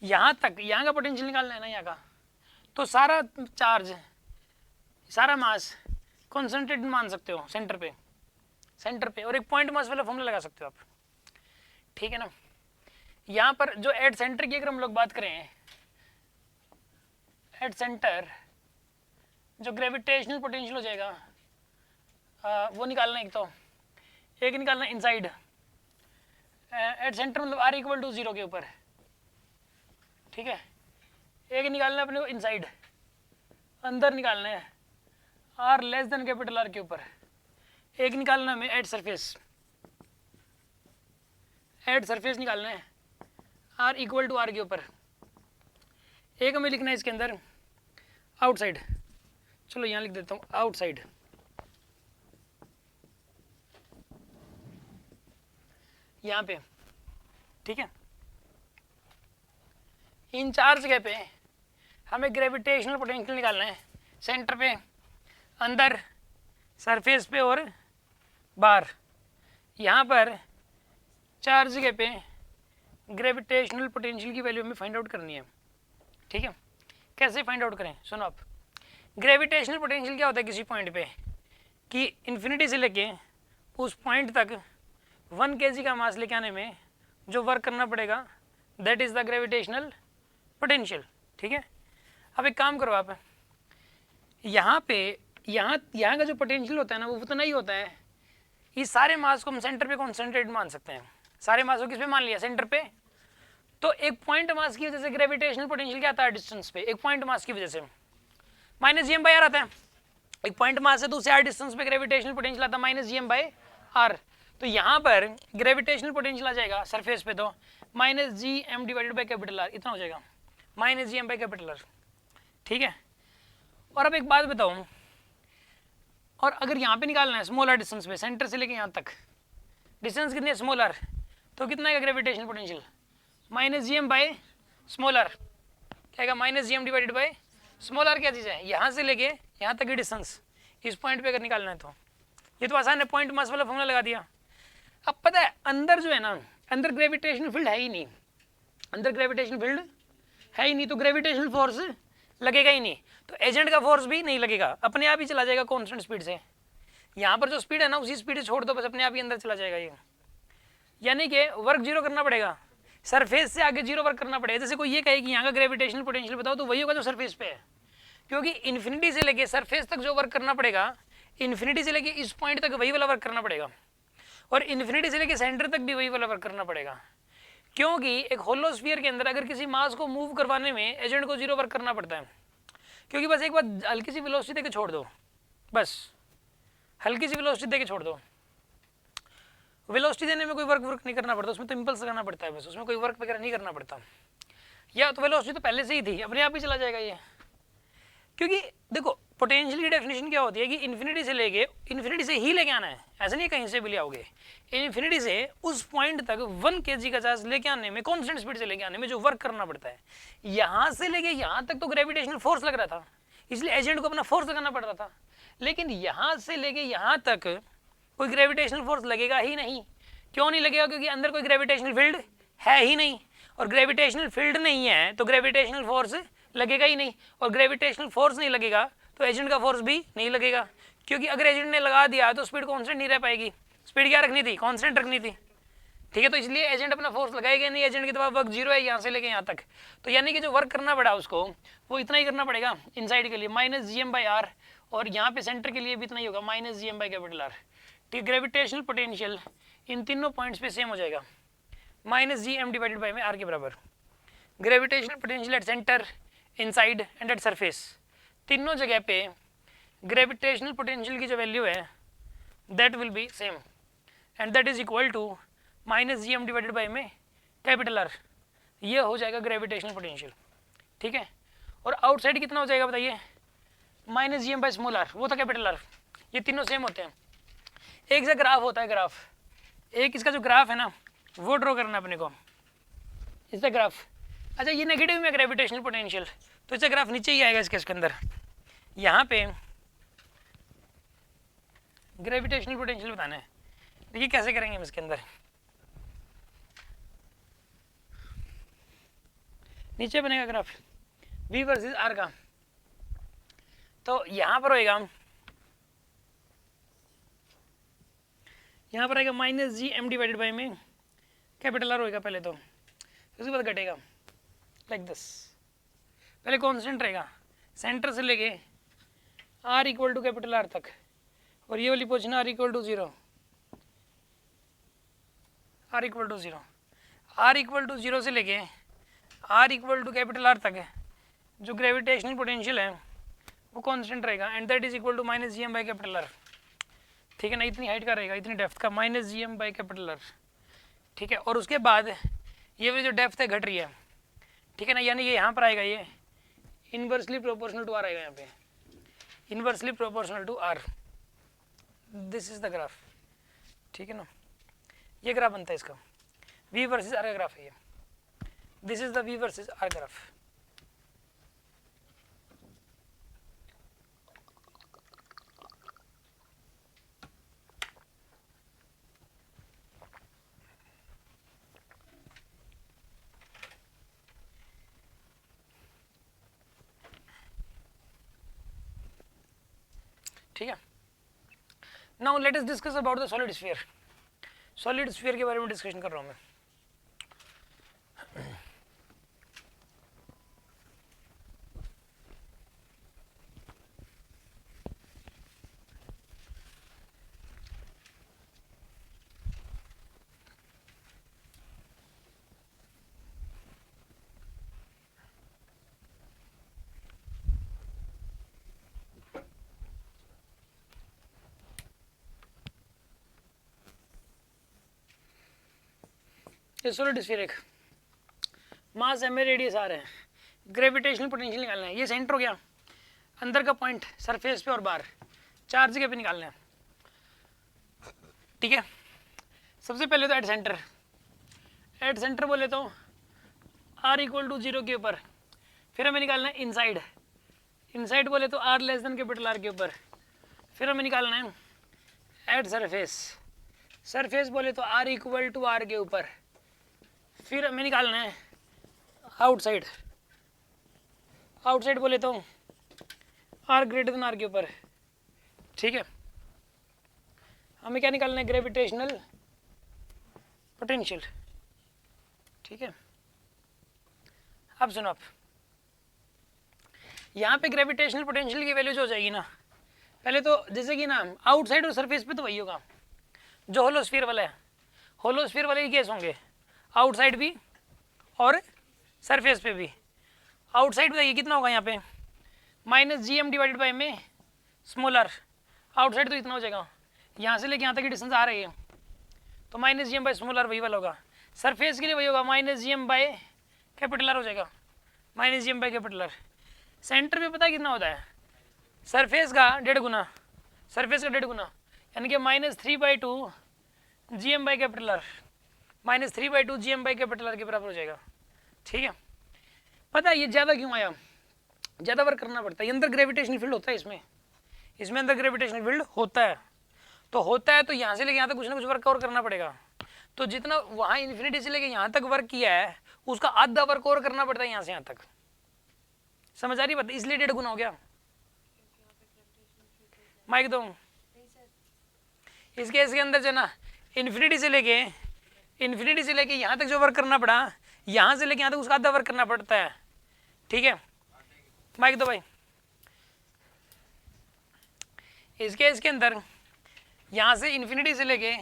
यहाँ तक, यहाँ का पोटेंशियल निकालना है ना, यहाँ का, तो सारा चार्ज, सारा मास कॉन्सेंट्रेटेड मान सकते हो सेंटर पे, सेंटर पे, और एक पॉइंट मास वाला फॉर्मूला लगा सकते हो आप, ठीक है ना। यहाँ पर जो एट सेंटर की अगर हम लोग बात करें, एट सेंटर जो ग्रेविटेशनल पोटेंशियल हो जाएगा वो निकालना, एक निकालना इनसाइड एट सेंटर, मतलब r इक्वल टू 0 के ऊपर, ठीक है। एक निकालना अपने को इनसाइड, अंदर निकालना है r less than capital R के ऊपर। एक निकालना हमें एट सरफेस, एट सरफेस निकालना है r इक्वल टू R के ऊपर। एक हमें लिखना है इसके अंदर आउटसाइड, चलो यहाँ लिख देता हूँ आउटसाइड, यहाँ पे, ठीक है। इन 4 जगह पे हमें ग्रेविटेशनल पोटेंशियल निकालना है, सेंटर पे, अंदर, सरफेस पे और बाहर। यहाँ पर 4 जगह पे ग्रेविटेशनल पोटेंशियल की वैल्यू हमें फाइंड आउट करनी है, ठीक है। कैसे फाइंड आउट करें, सुनो आप, ग्रेविटेशनल पोटेंशियल क्या होता है किसी पॉइंट पे, कि इन्फिनिटी से लेके उस पॉइंट तक 1 kg का मास लेके आने में जो वर्क करना पड़ेगा, that is the gravitational potential, ठीक है। अब एक काम करो आप, यहाँ पे यहाँ का जो पोटेंशियल होता है ना वो उतना ही होता है, इस सारे मास को हम सेंटर पे कॉन्सेंट्रेट मान सकते हैं, सारे मास को किस पे मान लिया, सेंटर पे। तो एक पॉइंट मास की वजह से ग्रेविटेशनल पोटेंशियल क्या आता है डिस्टेंस पे, एक पॉइंट मास की वजह से -gm/r आता है, एक पॉइंट मास है तो उससे r डिस्टेंस पे ग्रेविटेशनल पोटेंशियल आता है -gm/r। तो यहाँ पर ग्रेविटेशनल पोटेंशियल आ जाएगा सरफेस पे तो -gm divided by capital R, इतना हो जाएगा -gm/R, ठीक है। और अब एक बात बताऊँ, और अगर यहाँ पे निकालना है स्मॉल r डिस्टेंस पे, सेंटर से लेके यहाँ तक डिस्टेंस कितनी है स्मॉल r, तो कितना है ग्रेविटेशनल पोटेंशियल -gm/r, क्या है -gm divided by small r, क्या चीज़ है, यहाँ से लेके यहाँ तक की डिस्टेंस, इस पॉइंट पे अगर निकालना है तो ये तो आसान है, पॉइंट मास वाला फॉर्मूला लगा दिया। अब पता है अंदर जो है ना, अंदर ग्रेविटेशनल फील्ड है ही नहीं, अंदर ग्रेविटेशनल फील्ड है ही नहीं, तो ग्रेविटेशनल फोर्स लगेगा ही नहीं, तो एजेंट का फोर्स भी नहीं लगेगा, अपने आप ही चला जाएगा कांस्टेंट स्पीड से। यहाँ पर जो स्पीड है ना उसी स्पीड से छोड़ दो, बस अपने आप ही अंदर चला जाएगा ये, यानी कि वर्क जीरो करना पड़ेगा, सरफेस से आगे जीरो वर्क करना पड़ेगा। जैसे कोई ये कहे कि यहाँ का ग्रेविटेशनल पोटेंशियल बताओ, तो वही होगा जो सरफेस पे है, क्योंकि इन्फिनिटी से लेके सरफेस तक जो वर्क करना पड़ेगा, इन्फिनिटी से लेके इस पॉइंट तक वही वाला वर्क करना पड़ेगा, और इन्फिनिटी से लेके सेंटर तक भी वही वाला वर्क करना पड़ेगा, क्योंकि एक होलो स्फीयर के अंदर अगर किसी मास को मूव करवाने में एजेंट को जीरो वर्क करना पड़ता है, क्योंकि बस एक बार हल्की सी वेलोसिटी देके छोड़ दो, बस हल्की सी वेलोसिटी देके छोड़ दो, वेलोसिटी देने में कोई वर्क नहीं करना पड़ता, उसमें तो इम्पल्स लगाना पड़ता है बस, उसमें कोई वर्क वगैरह नहीं करना पड़ता, या तो वेलोसिटी तो पहले से ही थी, अपने आप ही चला जाएगा ये। क्योंकि देखो पोटेंशियल की डेफिनेशन क्या होती है कि इन्फिनिटी से ही लेके आना है, ऐसा नहीं कहीं से भी ले आओगे, इन्फिनिटी से उस पॉइंट तक 1 kg का चार्ज लेके आने में, कांस्टेंट स्पीड से लेके आने में जो वर्क करना पड़ता है, यहाँ से लेके यहाँ तक तो ग्रेविटेशनल फोर्स लग रहा था, इसलिए एजेंट को अपना फोर्स लगाना पड़ रहा था, लेकिन यहाँ से लेके यहाँ तक कोई ग्रेविटेशनल फोर्स लगेगा ही नहीं। क्यों नहीं लगेगा? क्योंकि अंदर कोई ग्रेविटेशनल फील्ड है ही नहीं, और ग्रेविटेशनल फील्ड नहीं है तो ग्रेविटेशनल फोर्स लगेगा ही नहीं, और ग्रेविटेशनल फोर्स नहीं लगेगा तो एजेंट का फोर्स भी नहीं लगेगा, क्योंकि अगर एजेंट ने लगा दिया तो स्पीड कांस्टेंट नहीं रह पाएगी, स्पीड क्या रखनी थी? कांस्टेंट रखनी थी। ठीक है, तो इसलिए एजेंट अपना फोर्स लगाएगा नहीं, एजेंट के पास वर्क जीरो है यहाँ से लेके यहाँ तक, तो यानी कि जो वर्क करना पड़ा उसको वो इतना ही करना पड़ेगा इनसाइड के लिए -gm/r, और यहाँ पे सेंटर के लिए भी इतना ही होगा -gm/R। ठीक, ग्रेविटेशनल पोटेंशियल इन तीनों पॉइंट्स पे सेम हो जाएगा, -gm/r के बराबर। Gravitational potential at centre, inside and at surface, तीनों जगह पे ग्रेविटेशनल पोटेंशियल की जो वैल्यू है that will be same, and that is equal to -gm/R। ये हो जाएगा ग्रेविटेशनल पोटेंशियल। ठीक है, और आउटसाइड कितना हो जाएगा बताइए? -gm/r, वो था R। ये तीनों सेम होते हैं। एक सा ग्राफ होता है, ग्राफ, एक इसका जो ग्राफ है ना वो ड्रॉ करना अपने को, इसका ग्राफ। अच्छा, ये नेगेटिव में ग्रेविटेशनल पोटेंशियल, तो इसका ग्राफ नीचे ही आएगा इसके अंदर। यहाँ पे ग्रेविटेशनल पोटेंशियल बताना है, देखिए कैसे करेंगे हम इसके अंदर। नीचे बनेगा ग्राफ v वर्सेस r का, तो यहाँ पर होएगा, यहाँ पर आएगा -gm/में R होएगा पहले, तो उसके बाद घटेगा लाइक दिस, पहले कांस्टेंट रहेगा सेंटर से लेके r = R तक, और ये वाली पोजीशन r = 0, r = 0 से लेके r = R तक जो ग्रेविटेशनल पोटेंशियल है वो कांस्टेंट रहेगा, and that is equal to -gm/R। ठीक है ना, इतनी हाइट का रहेगा, इतनी डेप्थ का -gm/R। ठीक है, और उसके बाद ये वाली जो डेप्थ है घट रही है, ठीक है ना, यानी ये यहाँ पर आएगा, ये इनवर्सली प्रोपोर्शनल टू R आएगा, यहाँ पे inversely proportional to R। This is the graph. ठीक है ना, ये ग्राफ बनता है इसका, v वर्सेस R का ग्राफ है ये, this is the v versus R graph. ठीक है, now let us discuss about the solid sphere. Solid sphere के बारे में डिस्कशन कर रहा हूँ मैं। ये सॉलिड स्फीयर, एक मास m रेडियस r है, ग्रेविटेशनल पोटेंशियल निकालना है, ये सेंटर हो गया, अंदर का पॉइंट सरफेस पे और बाहर चार जगह पे निकालना है। ठीक है, सबसे पहले तो एट सेंटर बोले तो r = 0 के ऊपर, फिर हमें निकालना है इनसाइड बोले तो r R के ऊपर, फिर हमें निकालना है एट सरफेस बोले तो r = R के ऊपर, फिर हमें निकालना है आउटसाइड बोले तो r R के ऊपर। ठीक है, हमें क्या निकालना है? Gravitational potential. ठीक है, अब सुनो, आप यहाँ पे ग्रेविटेशनल पोटेंशियल की वैल्यू जो हो जाएगी ना, पहले तो जैसे कि ना आउटसाइड और सरफेस पे तो वही होगा जो होलोस्फीयर वाला है, होलोस्फीयर वाले ही केस होंगे, आउटसाइड भी और सरफेस पे भी। आउटसाइड बताइए कितना होगा यहाँ पे? -gm/में r, आउटसाइड तो इतना हो जाएगा, यहाँ से लेके यहाँ तक की डिस्टेंस आ रही है तो -gm/r वही वाला होगा। सरफेस के लिए वही होगा -gm/R हो जाएगा, -gm/R। सेंटर पे पता है कितना होता है? सरफेस का 1.5 गुना, सरफेस का 1.5 गुना, यानी कि -3/2 GM by capital R, -3/2 GM by capital R के बराबर हो जाएगा। ठीक है, पता है ये ज़्यादा क्यों आया, ज़्यादा वर्क करना पड़ता है, ये अंदर ग्रेविटेशनल फील्ड होता है, इसमें अंदर ग्रेविटेशनल फील्ड होता है, तो यहाँ से लेके यहाँ तक कुछ ना कुछ वर्क और करना पड़ेगा। तो जितना वहाँ इन्फिनिटी से लेके यहाँ तक वर्क किया है उसका आधा वर्क और करना पड़ता है यहाँ से यहाँ तक। समझ आ रही बात, इसलिए 1.5 गुना हो गया। माइक दो। इस केस के अंदर जो ना इन्फिनिटी से लेके यहाँ तक जो वर्क करना पड़ा, यहाँ से लेके यहाँ तक उसका आधा वर्क करना पड़ता है। ठीक है, माइक दो भाई। इस केस के अंदर यहाँ से इन्फिनिटी से लेके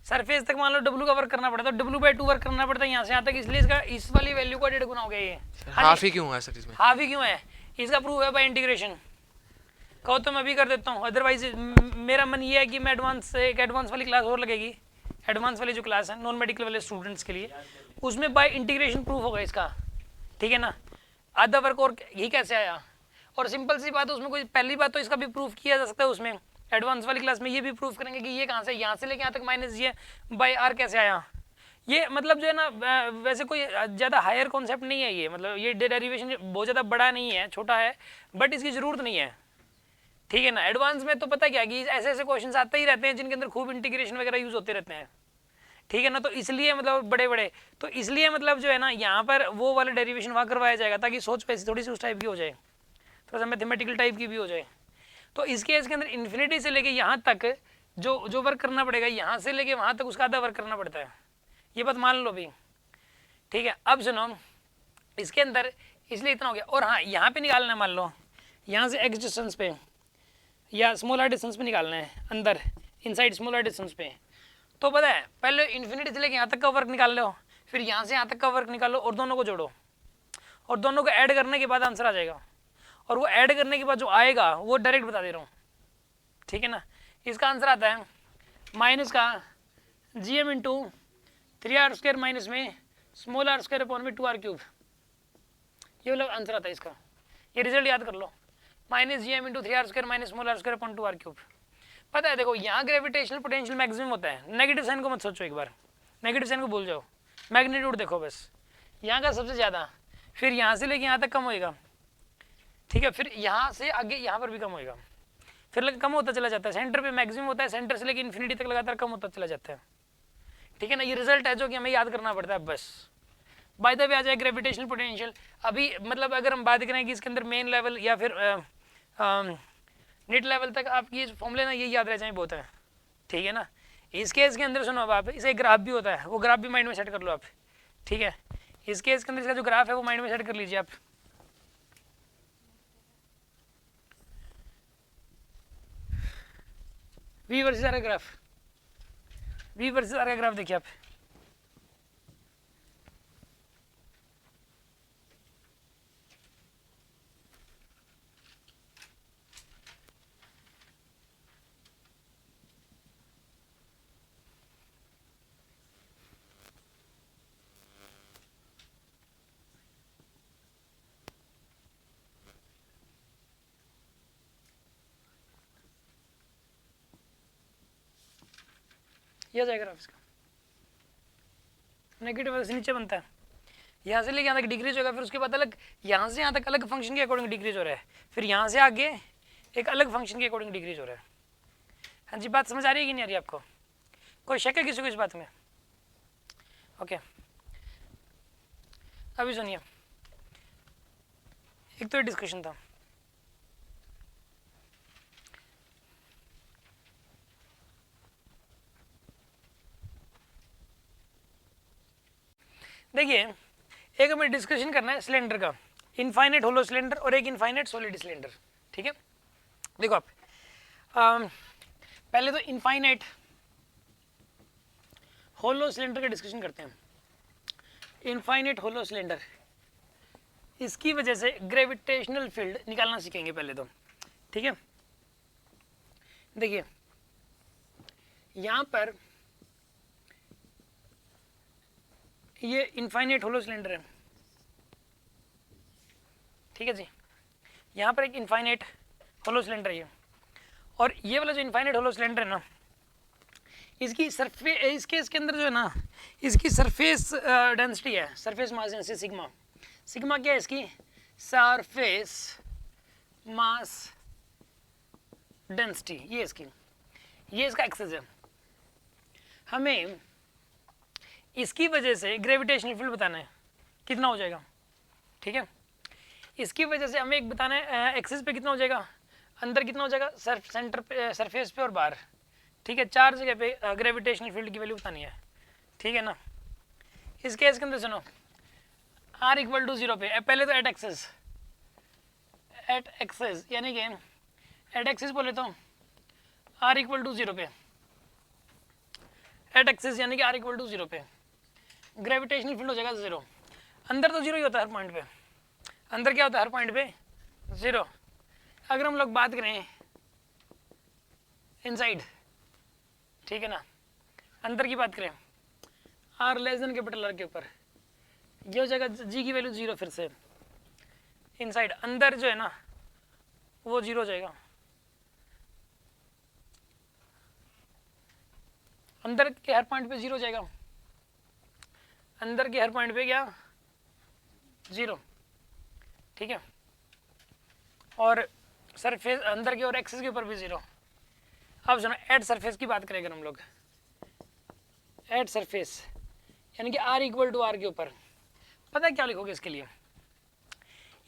सरफेस तक मान लो W का वर्क करना पड़ता है, तो W/2 वर्क करना पड़ता है यहाँ से यहाँ तक, इसलिए इसका इस वाली वैल्यू का 1.5 गुना हो गया ये। हाफ ही क्यों है सर इसमें? हाफ ही क्यों है, इसका प्रूफ है बाय इंटीग्रेशन। कहो तो मैं भी कर देता हूँ, अदरवाइज मेरा मन ये है कि मैं एक एडवांस वाली क्लास और लगेगी, एडवांस वाली जो क्लास है नॉन मेडिकल वाले स्टूडेंट्स के लिए, उसमें बाय इंटीग्रेशन प्रूफ होगा इसका। ठीक है ना, आधा वर्क और ही कैसे आया, और सिंपल सी बात है उसमें कोई, पहली बात तो इसका भी प्रूफ किया जा सकता है उसमें, एडवांस वाली क्लास में ये भी प्रूफ करेंगे कि ये कहाँ से यहाँ से लेके यहाँ तक -G/r कैसे आया। ये मतलब जो है ना वैसे कोई ज़्यादा हायर कॉन्सेप्ट नहीं है ये, मतलब ये डेरिवेशन बहुत ज़्यादा बड़ा नहीं है, छोटा है, बट इसकी ज़रूरत नहीं है। ठीक है ना, एडवांस में तो पता क्या कि ऐसे ऐसे क्वेश्चन आते ही रहते हैं जिनके अंदर खूब इंटीग्रेशन वगैरह यूज़ होते रहते हैं। ठीक है ना, तो इसलिए मतलब बड़े तो इसलिए मतलब जो है ना यहाँ पर वो वाला डेरिवेशन वहाँ करवाया जाएगा ताकि सोच पैसी थोड़ी सी उस टाइप की हो जाए, थोड़ा सा मैथमेटिकल टाइप की भी हो जाए। तो इस केस के अंदर इन्फिनिटी से लेके यहाँ तक जो वर्क करना पड़ेगा, यहाँ से लेके वहाँ तक उसका आधा वर्क करना पड़ता है, ये बात मान लो भी। ठीक है, अब सुनो, इसके अंदर इसलिए इतना हो गया। और हाँ, यहाँ पे निकालना है, मान लो यहाँ से x डिस्टेंस पे या स्मॉल r डिस्टेंस पे निकालना है, अंदर इनसाइड स्मॉल r डिस्टेंस पे, तो पता है पहले इन्फिनिटी से लेके यहाँ तक का वर्क निकाल लो, फिर यहाँ से यहाँ तक का वर्क निकालो और दोनों को जोड़ो, और दोनों को ऐड करने के बाद आंसर आ जाएगा, और वो ऐड करने के बाद जो आएगा वो डायरेक्ट बता दे रहा हूँ। ठीक है ना, इसका आंसर आता है माइनस का GM इंटू 3r² माइनस में स्मॉल r² अपॉन में 2r³, ये वाला आंसर आता है इसका। ये रिजल्ट याद कर लो, -GM into 3r² minus small r² upon 2r³। पता है देखो यहाँ ग्रेविटेशनल पोटेंशियल मैक्सिमम होता है, नेगेटिव साइन को मत सोचो, एक बार नेगेटिव साइन को भूल जाओ, मैग्नीट्यूड देखो बस, यहाँ का सबसे ज़्यादा, फिर यहाँ से लेके यहाँ तक कम होएगा। ठीक है, फिर यहाँ से आगे यहाँ पर भी कम होएगा, फिर कम होता चला जाता है, सेंटर पे मैक्सिमम होता है, सेंटर से लेके इन्फिनिटी तक लगातार कम होता चला जाता है। ठीक है ना, ये रिजल्ट है जो कि हमें याद करना पड़ता है बस। बाय द वे आ जाए ग्रेविटेशनल पोटेंशियल, अभी मतलब अगर हम बात करें कि इसके अंदर मेन लेवल या फिर नेट लेवल तक आपकी ये फॉर्मूले ना ये याद रह जाए बहुत है। ठीक है ना, इस केस के अंदर सुनो अब आप, इसे ग्राफ भी होता है, वो ग्राफ भी माइंड में सेट कर लो आप। ठीक है, इस केस के अंदर इसका जो ग्राफ है वो माइंड में सेट कर लीजिए आप। V वर्सेस आर का ग्राफ, V वर्सेस आर का ग्राफ देखिए आप। यह जाएगा ग्राफ इसका, नेगेटिव से नीचे बनता है, यहाँ से लेके यहाँ तक डिक्रीज होगा, फिर उसके बाद अलग यहाँ से यहाँ तक अलग फंक्शन के अकॉर्डिंग डिक्रीज हो रहा है, फिर यहाँ से आगे एक अलग फंक्शन के अकॉर्डिंग डिक्रीज हो रहा है। हाँ जी, बात समझ आ रही है कि नहीं आ रही आपको? कोई शक है किसी को इस बात में? ओके, अभी सुनिए, एक तो डिस्कशन था, देखिए एक हमें डिस्कशन करना है सिलेंडर का, इनफाइनाइट होलो सिलेंडर और एक इनफाइनाइट सॉलिड सिलेंडर। ठीक है, देखो आप पहले तो इनफाइनाइट होलो सिलेंडर का डिस्कशन करते हैं। इनफाइनाइट होलो सिलेंडर, इसकी वजह से ग्रेविटेशनल फील्ड निकालना सीखेंगे पहले तो। ठीक है, देखिए यहाँ पर ये इनफाइनाइट होलो सिलेंडर है। ठीक है जी, यहाँ पर एक इनफाइनाइट होलो सिलेंडर ये। और ये वाला जो इनफाइनाइट होलो सिलेंडर है ना, इसकी इसके अंदर जो है ना, इसकी सरफेस डेंसिटी है, surface mass density sigma. Sigma क्या है इसकी? सरफेस मास डेंसिटी, ये इसकी, ये इसका एक्सेस है। हमें इसकी वजह से ग्रेविटेशनल फील्ड बताना है कितना हो जाएगा, ठीक है। इसकी वजह से हमें एक बताना है एक्सेस पे कितना हो जाएगा, अंदर कितना हो जाएगा, सेंटर पे, सरफेस पे और बाहर, ठीक है। 4 जगह पे ग्रेविटेशनल फील्ड की वैल्यू बतानी है, ठीक है ना। इस केस के अंदर सुनो, r इक्वल टू 0 पे, पहले तो एट एक्सेस यानी कि एट एक्सेस बोले तो r इक्वल टू 0 पे, एट एक्सेस यानी कि r इक्वल टू 0 पे ग्रेविटेशनल फील्ड हो जाएगा 0। अंदर तो 0 ही होता है हर पॉइंट पे, अंदर क्या होता है हर पॉइंट पे 0। अगर हम लोग बात करें इनसाइड, ठीक है ना, अंदर की बात करें, r less than capital R के ऊपर, ये हो जाएगा g की वैल्यू 0। फिर से इनसाइड, अंदर जो है ना वो 0 हो जाएगा, अंदर के हर पॉइंट पे 0 हो जाएगा, अंदर के हर पॉइंट पे क्या 0, ठीक है। और सरफेस अंदर के और एक्सेस के ऊपर भी 0। अब सुनो, एट सरफेस की बात करेंगे हम लोग, एट सरफेस यानी कि r इक्वल टू R के ऊपर, पता है क्या लिखोगे इसके लिए,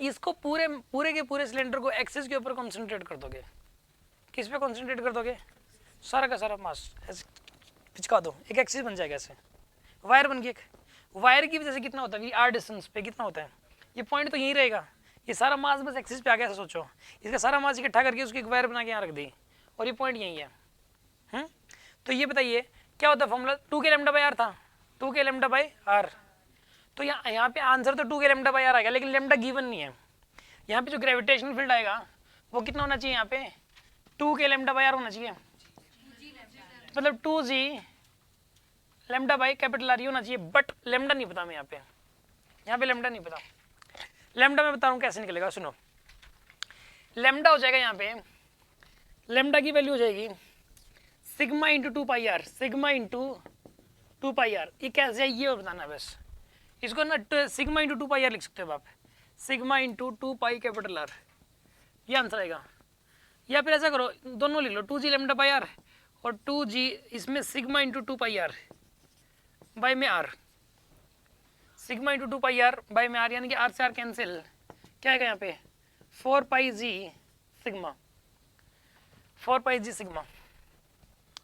इसको पूरे के पूरे सिलेंडर को एक्सेस के ऊपर कंसंट्रेट कर दोगे। किस पे कंसंट्रेट कर दोगे? सारा का सारा मास ऐसे पिचका दो, एक एक्सेस बन जाएगा। ऐसे वायर बन गई एक, वायर की वजह से कितना होता है, r डिस्टेंस पे कितना होता है, ये पॉइंट तो यहीं रहेगा, ये सारा मास बस एक्सिस पे आ गया। सोचो, इसका सारा मास इकट्ठा करके उसकी एक वायर बना के यहाँ रख दी और ये पॉइंट यहीं है। तो ये बताइए क्या होता है formula, 2k lambda by are था, 2k लैम्डा बाई आर। तो यहाँ पे आंसर तो 2k लैम्डा बाई आर आ गया, लेकिन लैम्डा गिवन नहीं है। यहाँ पे जो ग्रेविटेशनल फील्ड आएगा वो कितना होना चाहिए, यहाँ पे 2k लैम्डा बाई आर होना चाहिए, मतलब 2g lambda by capital R होना चाहिए। बट लैम्डा नहीं पता हमें, यहाँ पे लैम्डा नहीं पता। लैम्डा मैं बता रहा हूँ कैसे निकलेगा, सुनो। लैम्डा हो जाएगा यहाँ पे, लैम्डा की वैल्यू हो जाएगी sigma into 2 pi R, sigma into 2 pi R. ये कैसे है ये बताना बस, इसको ना सिग्मा इंटू 2 पाई आर लिख सकते हो आप, sigma into 2 pi capital are, ये आंसर आएगा। या फिर ऐसा करो, दोनों लिख लो, 2g लैम्डा बाई आर और 2g इसमें sigma into 2 pi R by में R, sigma into 2 pi R by में आर, यानी कि आर से आर कैंसिल, क्या आएगा यहाँ पे 4 pi G sigma, 4 pi G sigma,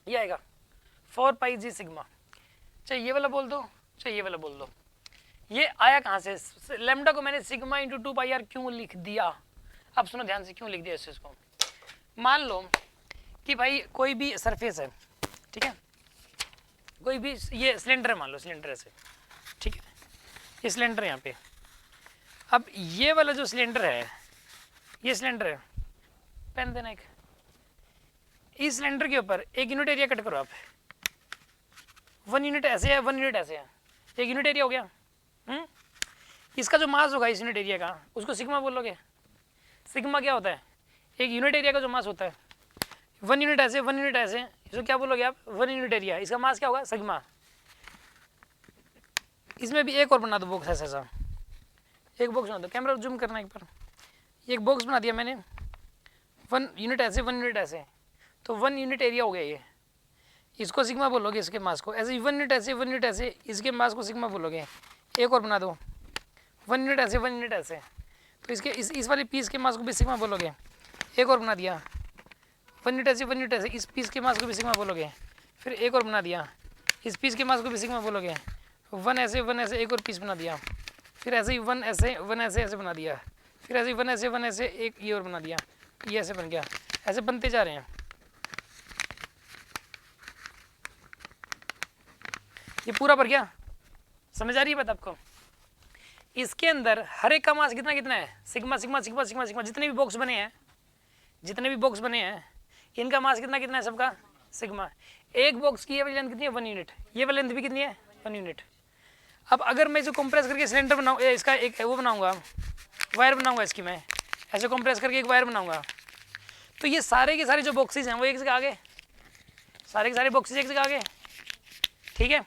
ये आएगा 4 पाई जी सिग्मा। चाहे ये वाला बोल दो, चाहे ये वाला बोल दो। ये आया कहाँ से? लैम्डा को मैंने सिग्मा इंटू 2 पाई आर क्यों लिख दिया? अब सुनो ध्यान से, क्यों लिख दिया इस चीज़ को। मान लो कि भाई कोई भी सरफेस है, ठीक है, कोई भी ये सिलेंडर है, मान लो सिलेंडर ऐसे, ठीक है, ये सिलेंडर है यहाँ पे। अब ये वाला जो सिलेंडर है, ये सिलेंडर है, पेन देना एक, इस सिलेंडर के ऊपर एक यूनिट एरिया कट करो आप, 1 यूनिट ऐसे है, 1 यूनिट ऐसे है, एक यूनिट एरिया हो गया। इसका जो मास होगा इस यूनिट एरिया का, उसको सिग्मा बोलोगे। सिग्मा क्या होता है? एक यूनिट एरिया का जो मास होता है, 1 यूनिट ऐसे, 1 यूनिट ऐसे, इसको क्या बोलोगे आप? 1 यूनिट एरिया, इसका मास क्या होगा? सिग्मा। इसमें भी एक और बना दो बॉक्स ऐसा, एक बॉक्स बना दो, कैमरा जूम करना एक बार, एक बॉक्स बना दिया मैंने, 1 यूनिट ऐसे, 1 यूनिट ऐसे, तो 1 यूनिट एरिया हो गया ये, इसको सिग्मा बोलोगे, इसके मास को। ऐसे 1 यूनिट ऐसे, 1 यूनिट ऐसे, इसके मास को सिग्मा बोलोगे। एक और बना दो, 1 यूनिट ऐसे, 1 यूनिट ऐसे, तो इसके इस वाले पीस के मास को भी सिग्मा बोलोगे। एक और बना दिया, 1 यूनिट ऐसे, 1 यूनिट ऐसे, इस पीस के मास को भी सिग्मा बोलोगे। फिर एक और बना दिया, इस पीस के मास को भी सिग्मा बोलोगे। 1 ऐसे, 1 ऐसे, एक और पीस बना दिया। फिर ऐसे ही 1 ऐसे, 1 ऐसे, ऐसे बना दिया। फिर ऐसे ही 1 ऐसे, 1 ऐसे, एक ये और बना दिया, ये ऐसे बन गया। ऐसे बनते जा रहे हैं। ये पूरा भर गया, समझ आ रही है बात आपको? इसके अंदर हर एक का मास कितना कितना है? Sigma sigma sigma sigma sigma. जितने भी बॉक्स बने हैं, जितने भी बॉक्स बने हैं, इनका मास कितना कितना है सबका? सिग्मा। एक बॉक्स की ये वाली लेंथ कितनी है? 1 यूनिट। ये वाली लेंथ भी कितनी है? 1 यूनिट। अब अगर मैं इसे कंप्रेस करके सिलेंडर बनाऊँ, इसका एक वो बनाऊँगा, वायर बनाऊँगा इसकी, मैं ऐसे कंप्रेस करके एक वायर बनाऊँगा, तो ये सारे के सारे जो बॉक्सेस हैं वो एक जगह आ गए, सारे के सारे बॉक्सेस एक जगह आ गए, ठीक है।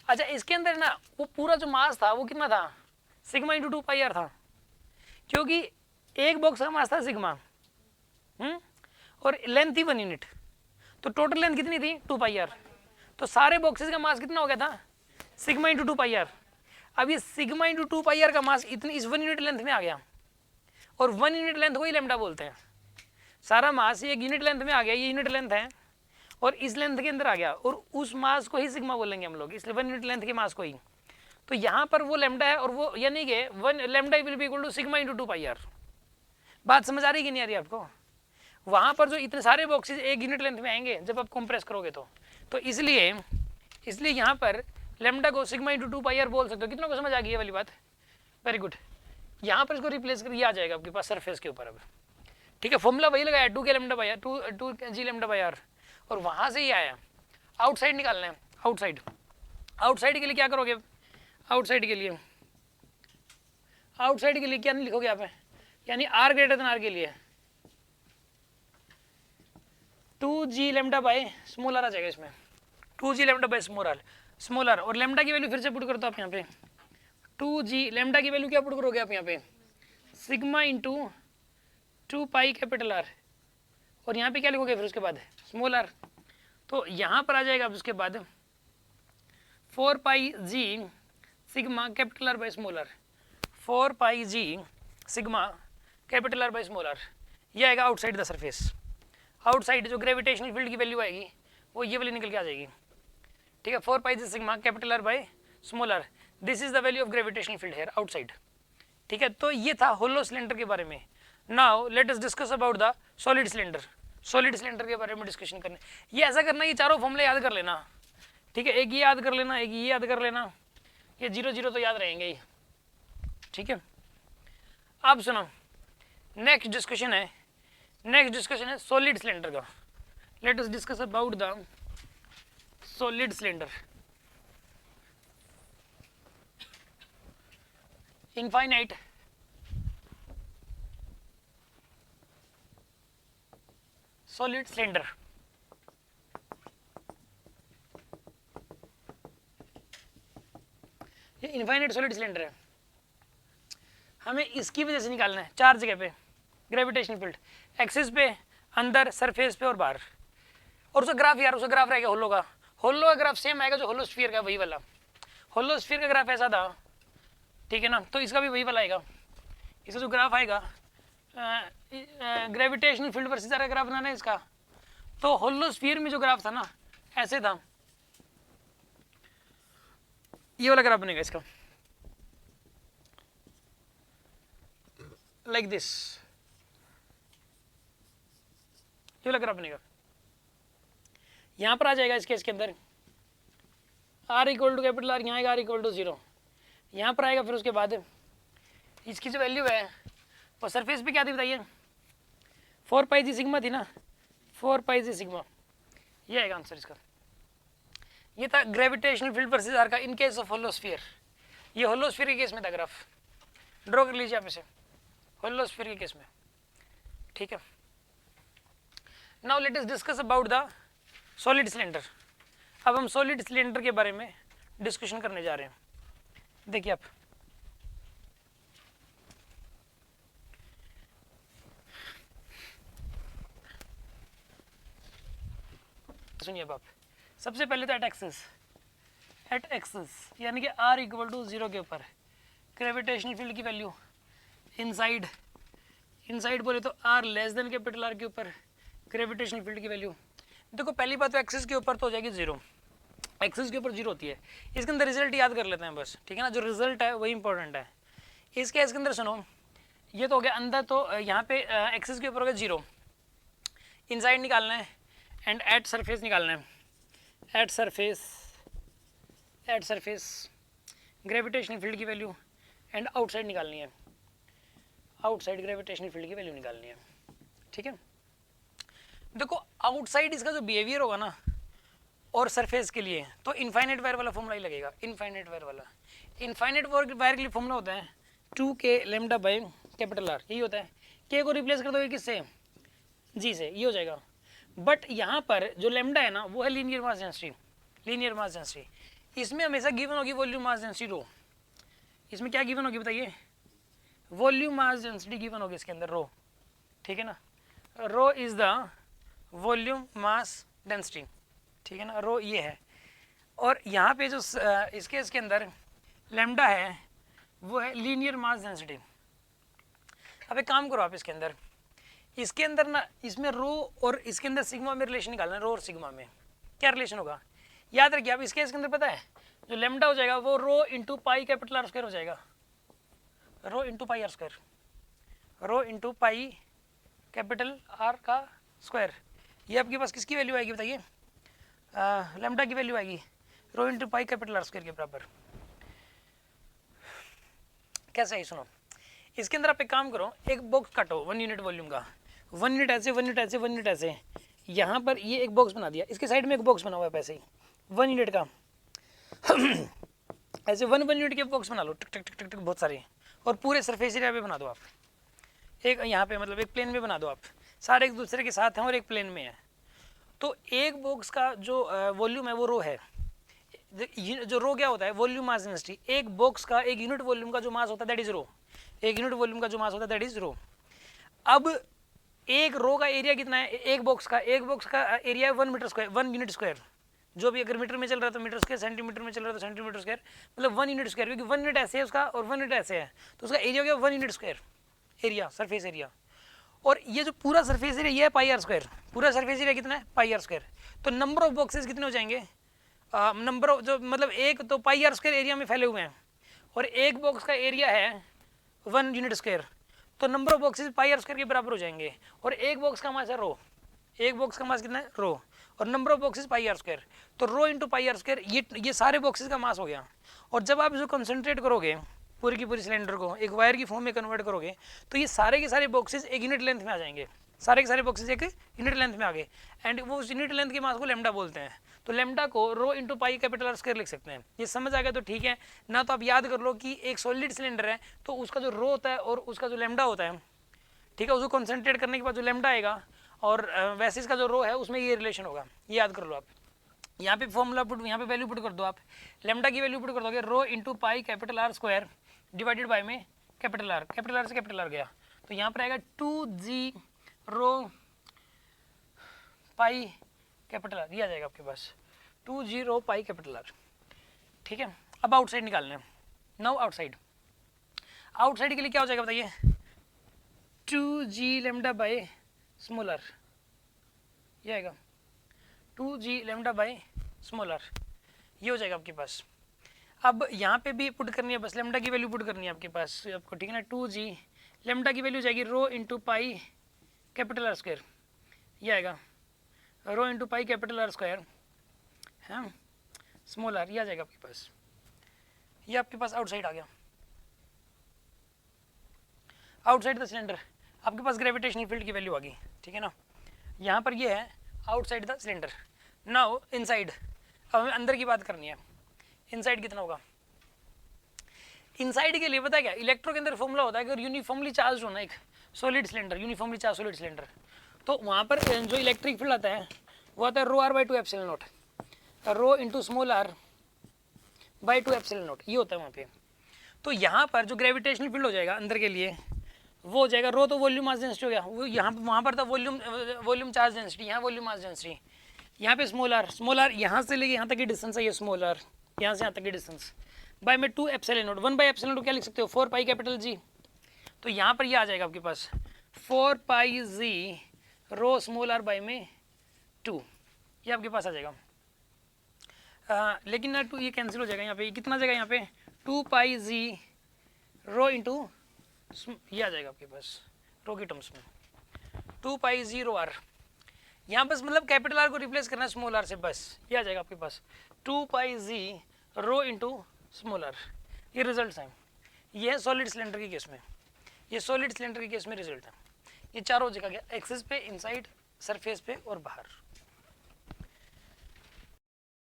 अच्छा इसके अंदर ना वो पूरा जो मास था वो कितना था, सिग्मा इंटू 2 पाई आर था, क्योंकि एक बॉक्स का मास था सिग्मा, और लेंथ थी 1 यूनिट, तो टोटल लेंथ कितनी थी 2 पाई आर, तो सारे बॉक्सेस का मास कितना हो गया था, सिग्मा इंटू 2 पाई आर। अब ये सिग्मा इंटू 2 पाई आर का मास इतनी इस 1 यूनिट लेंथ में आ गया, और 1 यूनिट लेंथ को ही लैम्डा बोलते हैं। सारा मास एक यूनिट लेंथ में आ गया, ये यूनिट लेंथ है और इस लेंथ के अंदर आ गया, और उस मास को ही सिग्मा बोलेंगे हम लोग, इसलिए 1 यूनिट लेंथ के मास को ही। तो यहाँ पर वो लैम्डा है, और वो यानी कि 1 lambda will be equal to sigma into 2 pi R. बात समझ आ रही कि नहीं आ रही आपको? वहाँ पर जो इतने सारे बॉक्सेस एक यूनिट लेंथ में आएंगे जब आप कंप्रेस करोगे तो इसलिए यहाँ पर लैम्डा को सिग्मा इंटू 2 पाई आर बोल सकते हो। कितनों को समझ आ गई ये वाली बात? Very good. यहाँ पर इसको रिप्लेस कर, ये आ जाएगा आपके पास सरफेस के ऊपर अब, ठीक है। फॉर्मूला वही लगाया 2 के lambda by R, 2 G lambda by R, और वहाँ से ही आया। आउटसाइड निकालना है, आउटसाइड के लिए क्या करोगे? आउटसाइड के लिए क्या लिखोगे आप, यानी आर ग्रेटर देन आर के लिए 2g lambda by small R आ जाएगा इसमें, 2g lambda by small R, और लैम्डा की वैल्यू फिर से पुट करते हो आप यहाँ पे 2g, लैम्डा की वैल्यू क्या पुट करोगे आप यहाँ पे, sigma into 2 pi capital are, और यहाँ पे क्या लिखोगे फिर उसके बाद स्मॉल आर। तो यहाँ पर आ जाएगा अब उसके बाद 4 pi G sigma capital R by small R, 4 pi G sigma capital R by small R, ये आएगा आउटसाइड द सरफेस। आउटसाइड जो ग्रेविटेशनल फील्ड की वैल्यू आएगी वो ये वाली निकल के आ जाएगी, ठीक है। 4 pi G sigma capital R by small R, this is the value of gravitational field here outside, ठीक है। तो ये था होलो सिलेंडर के बारे में। Now let us discuss about the solid cylinder. Solid cylinder के बारे में डिस्कशन करने, ये ऐसा करना, ये चारों फॉर्मूले याद कर लेना, ठीक है। एक ये याद कर लेना, एक ये याद कर लेना, ये 0 0 तो याद रहेंगे ही, ठीक है। अब सुनो, नेक्स्ट डिस्कशन है सॉलिड सिलेंडर का। Late us discuss about the solid cylinder. Infinite solid cylinder, ये इनफाइनाइट सॉलिड सिलेंडर है, हमें इसकी वजह से निकालना है 4 जगह पे ग्रेविटेशनल फील्ड, एक्सिस पे, अंदर, सरफेस पे और बाहर। और उसका ग्राफ, यार उसका ग्राफ रहेगा होलो का ग्राफ सेम आएगा जो होलोस्फीयर का, वही वाला। होलोस्फीयर का ग्राफ ऐसा था, ठीक है ना, तो इसका भी वही वाला आएगा। इसका जो ग्राफ आएगा ग्रेविटेशनल फील्ड वर्सेस का ग्राफ बनाना है इसका, तो होलोस्फीयर में जो ग्राफ था ना ऐसे था, ये वाला ग्राफ बनेगा इसका, लाइक दिस, ये वाला ग्राफ बनेगा। यहाँ पर आ जाएगा इस केस के अंदर r equal to capital R, यहाँ आएगा r इक्वल टू 0, यहाँ पर आएगा। फिर उसके बाद इसकी जो वैल्यू है वो सरफेस पे क्या थी बताइए, 4 पाई जी सिग्मा थी ना, 4 पाई जी सिग्मा, ये आएगा आंसर इसका। ये था ग्रेविटेशनल फील्ड वर्सेस आर का इन केस ऑफ होलोस्फीयर। ये होलोस्फीयर के केस में था ग्राफ, ड्रॉ कर लीजिए आप इसे होलोस्फीयर के केस में, ठीक है। Now let us discuss about the solid cylinder. अब हम सॉलिड सिलेंडर के बारे में डिस्कशन करने जा रहे हैं। देखिए आप, सुनिए आप, सबसे पहले तो एट एक्सिस यानी कि r इक्वल टू 0 के ऊपर ग्रेविटेशनल फील्ड की वैल्यू, इनसाइड बोले तो r less than capital R के ऊपर ग्रेविटेशनल फील्ड की वैल्यू। देखो पहली बात तो एक्सिस के ऊपर तो हो जाएगी 0, एक्सिस के ऊपर 0 होती है। इसके अंदर रिजल्ट याद कर लेते हैं बस, ठीक है ना, जो रिजल्ट है वही इंपॉर्टेंट है। इसके अंदर सुनो, ये तो हो गया अंदर, तो यहाँ पे एक्सिस के ऊपर हो गया 0, इनसाइड निकालना है एंड एट सरफेस निकालना है, एट सरफेस ग्रेविटेशनल फील्ड की वैल्यू एंड आउटसाइड निकालनी है, आउटसाइड ग्रेविटेशनल फील्ड की वैल्यू निकालनी है, ठीक है। देखो आउटसाइड इसका जो बिहेवियर होगा ना और सरफेस के लिए, तो इनफाइनाइट वायर वाला फॉर्मूला ही लगेगा। इनफाइनाइट वायर के लिए फॉर्मूला होता है 2k lambda by capital R, यही होता है। k को रिप्लेस कर दोगे किससे, जी से, ये हो जाएगा। बट यहाँ पर जो लेमडा है ना वो है linear mass density, linear mass density. इसमें हमेशा गिवन होगी वॉल्यूम मास डेंसिटी रो। इसमें क्या गिवन होगी बताइए, वॉल्यूम मास डेंसिटी गिवन होगी इसके अंदर रो, ठीक है ना। Rho is the volume mass density, ठीक है ना, रो ये है। और यहाँ पे जो इसके अंदर लैम्डा है वो है लीनियर मास डेंसिटी। अब एक काम करो आप, इसके अंदर ना, इसमें रो और इसके अंदर सिग्मा में रिलेशन निकालना है। रो और सिग्मा में क्या रिलेशन होगा, याद रखिए आप। इसके अंदर पता है जो लैम्डा हो जाएगा वो rho into pi capital R square हो जाएगा, rho into pi R square, rho into pi capital R का स्क्वायर। ये आपके पास किसकी वैल्यू आएगी बताइए, लैम्डा की वैल्यू आएगी rho into pi capital R square के बराबर। कैसे है सुनो, इसके अंदर आप एक काम करो, एक बॉक्स काटो 1 यूनिट वॉल्यूम का, 1 यूनिट ऐसे, 1 यूनिट ऐसे, 1 यूनिट ऐसे। यहाँ पर ये एक बॉक्स बना दिया, इसके साइड में एक बॉक्स बना हुआ है पैसे ही 1 यूनिट का ऐसे 1 यूनिट के बॉक्स बना लो, टिक टिक टिक टिक टिक बहुत सारे। और पूरे सरफेस एरिया पे बना दो आप, एक यहाँ पे मतलब एक प्लेन में बना दो आप, सारे एक दूसरे के साथ हैं और एक प्लेन में है। तो एक बॉक्स का जो वॉल्यूम है वो रो है। जो रो क्या होता है, वॉल्यूम मास डेंसिटी। एक बॉक्स का एक यूनिट वॉल्यूम का जो मास होता है दैट इज रो, एक यूनिट वॉल्यूम का जो मास होता है दैट इज रो। अब एक रो का एरिया कितना है, एक बॉक्स का एरिया है 1 मीटर स्क्वायर, 1 यूनिट स्क्वायर। जो भी अगर मीटर में चल रहा है तो मीटर स्क्वायर, सेंटीमीटर में चल रहा है तो सेंटीमीटर स्क्वायर, मतलब 1 यूनिट स्क्वायर, क्योंकि 1 यूनिट ऐसे है उसका और 1 यूनिट ऐसे है, तो उसका एरिया हो गया 1 unit square area, surface area. और ये जो पूरा सरफेस एरिया ये है पाई आर स्क्वायर, पूरा सरफेस एरिया कितना है पाई आर स्क्वायर। तो नंबर ऑफ बॉक्सेस कितने हो जाएंगे, नंबर ऑफ जो मतलब एक तो पाई आर स्क्वायर एरिया में फैले हुए हैं और एक बॉक्स का एरिया है 1 यूनिट स्क्वायर, तो number of boxes pi R square के बराबर हो जाएंगे। और एक बॉक्स का मास है रो, एक बॉक्स का मास कितना है रो, और number of boxes pi R square, तो rho into pi R square, ये सारे बॉक्सेस का मास हो गया। और जब आप इसको कंसंट्रेट करोगे पूरी की पूरी सिलेंडर को एक वायर की फॉर्म में कन्वर्ट करोगे तो ये सारे के सारे बॉक्सेस एक यूनिट लेंथ में आ जाएंगे, सारे के सारे बॉक्सेस एक यूनिट लेंथ में आ गए। एंड वो उस यूनिट लेंथ के मास को लैम्डा बोलते हैं। तो लैम्डा को rho into pi capital R square लिख सकते हैं। ये समझ आ गया तो ठीक है ना। तो आप याद कर लो कि एक सॉलिड सिलेंडर है तो उसका जो रो होता है और उसका जो लैम्डा होता है, ठीक है, उसको कंसंट्रेट करने के बाद जो लैम्डा आएगा और वैसे इसका जो रो है उसमें ये रिलेशन होगा, ये याद कर लो आप। यहाँ पे फॉर्मूला पुट, यहाँ पे वैल्यू पुट कर दो आप, लैम्डा की वैल्यू पुट कर दोगे rho into pi capital R square divided by में कैपिटल आर से कैपिटल आर गया, तो यहाँ पर आएगा 2g row pi capital are, ये आ जाएगा आपके पास 2g row pi capital are, ठीक है। अब आउटसाइड निकालना है। नाउ आउटसाइड, आउटसाइड के लिए क्या हो जाएगा बताइए, 2g lambda by small R, ये आएगा 2g lambda by small R, ये हो जाएगा आपके पास। अब यहाँ पे भी पुट करनी है, बस लैम्डा की वैल्यू पुट करनी है आपके पास आपको, ठीक है ना। 2g लैम्डा की वैल्यू जाएगी rho into pi capital R square, ये आएगा rho into pi capital R square है स्मॉल आर, ये आ जाएगा आपके पास। ये आपके पास आउटसाइड आ गया। आउटसाइड द सिलेंडर आपके पास ग्रेविटेशनल फील्ड की वैल्यू आ गई, ठीक है ना। यहाँ पर ये है outside the cylinder. Now inside, अब हमें अंदर की बात करनी है। इनसाइड कितना होगा, इनसाइड के लिए पता है क्या, इलेक्ट्रो के अंदर फॉर्मूला होता है अगर यूनिफॉर्मली चार्ज होना एक solid cylinder, uniformly charge solid cylinder, तो वहाँ पर जो इलेक्ट्रिक फील्ड आता है वो आता है rho R by 2 epsilon naught, rho into small R by 2 epsilon naught, ये होता है वहाँ पे। तो यहाँ पर जो ग्रेविटेशनल फील्ड हो जाएगा अंदर के लिए वो हो जाएगा रो, तो वॉल्यूम मास डेंसिटी हो गया वो, यहाँ वहाँ पर था वॉल्यूम चार्ज डेंसिटी, यहाँ वॉल्यूम मास डेंसिटी, यहाँ पे स्मॉल आर यहाँ से लेके यहाँ तक की डिस्टेंस है, ये स्मॉल आर यहाँ से यहाँ तक की डिस्टेंस बाय में 2 epsilon not, 1 by epsilon not क्या लिख सकते हो 4 पाई कैपिटल जी। तो यहाँ पर ये आ जाएगा आपके पास 4 pi ji row small are bye में 2, ये आपके पास आ जाएगा। लेकिन ना 2 ये कैंसिल हो जाएगा, यहाँ पे कितना जाएगा, यहाँ पे 2 पाई जी रो इंटू ये आ जाएगा आपके पास रो की टर्म्स में 2 पाई जी रो आर, यहाँ बस मतलब कैपिटल आर को रिप्लेस करना है स्मॉल आर से, बस ये आ जाएगा आपके पास 2 पाई जी रो इंटू स्मॉल आर। ये रिजल्ट हैं, ये है सॉलिड सिलेंडर के केस में, ये सॉलिड सिलेंडर के केस में रिजल्ट है। ये चारों जगह गया, एक्सिस पे, इनसाइड, सरफेस पे और बाहर।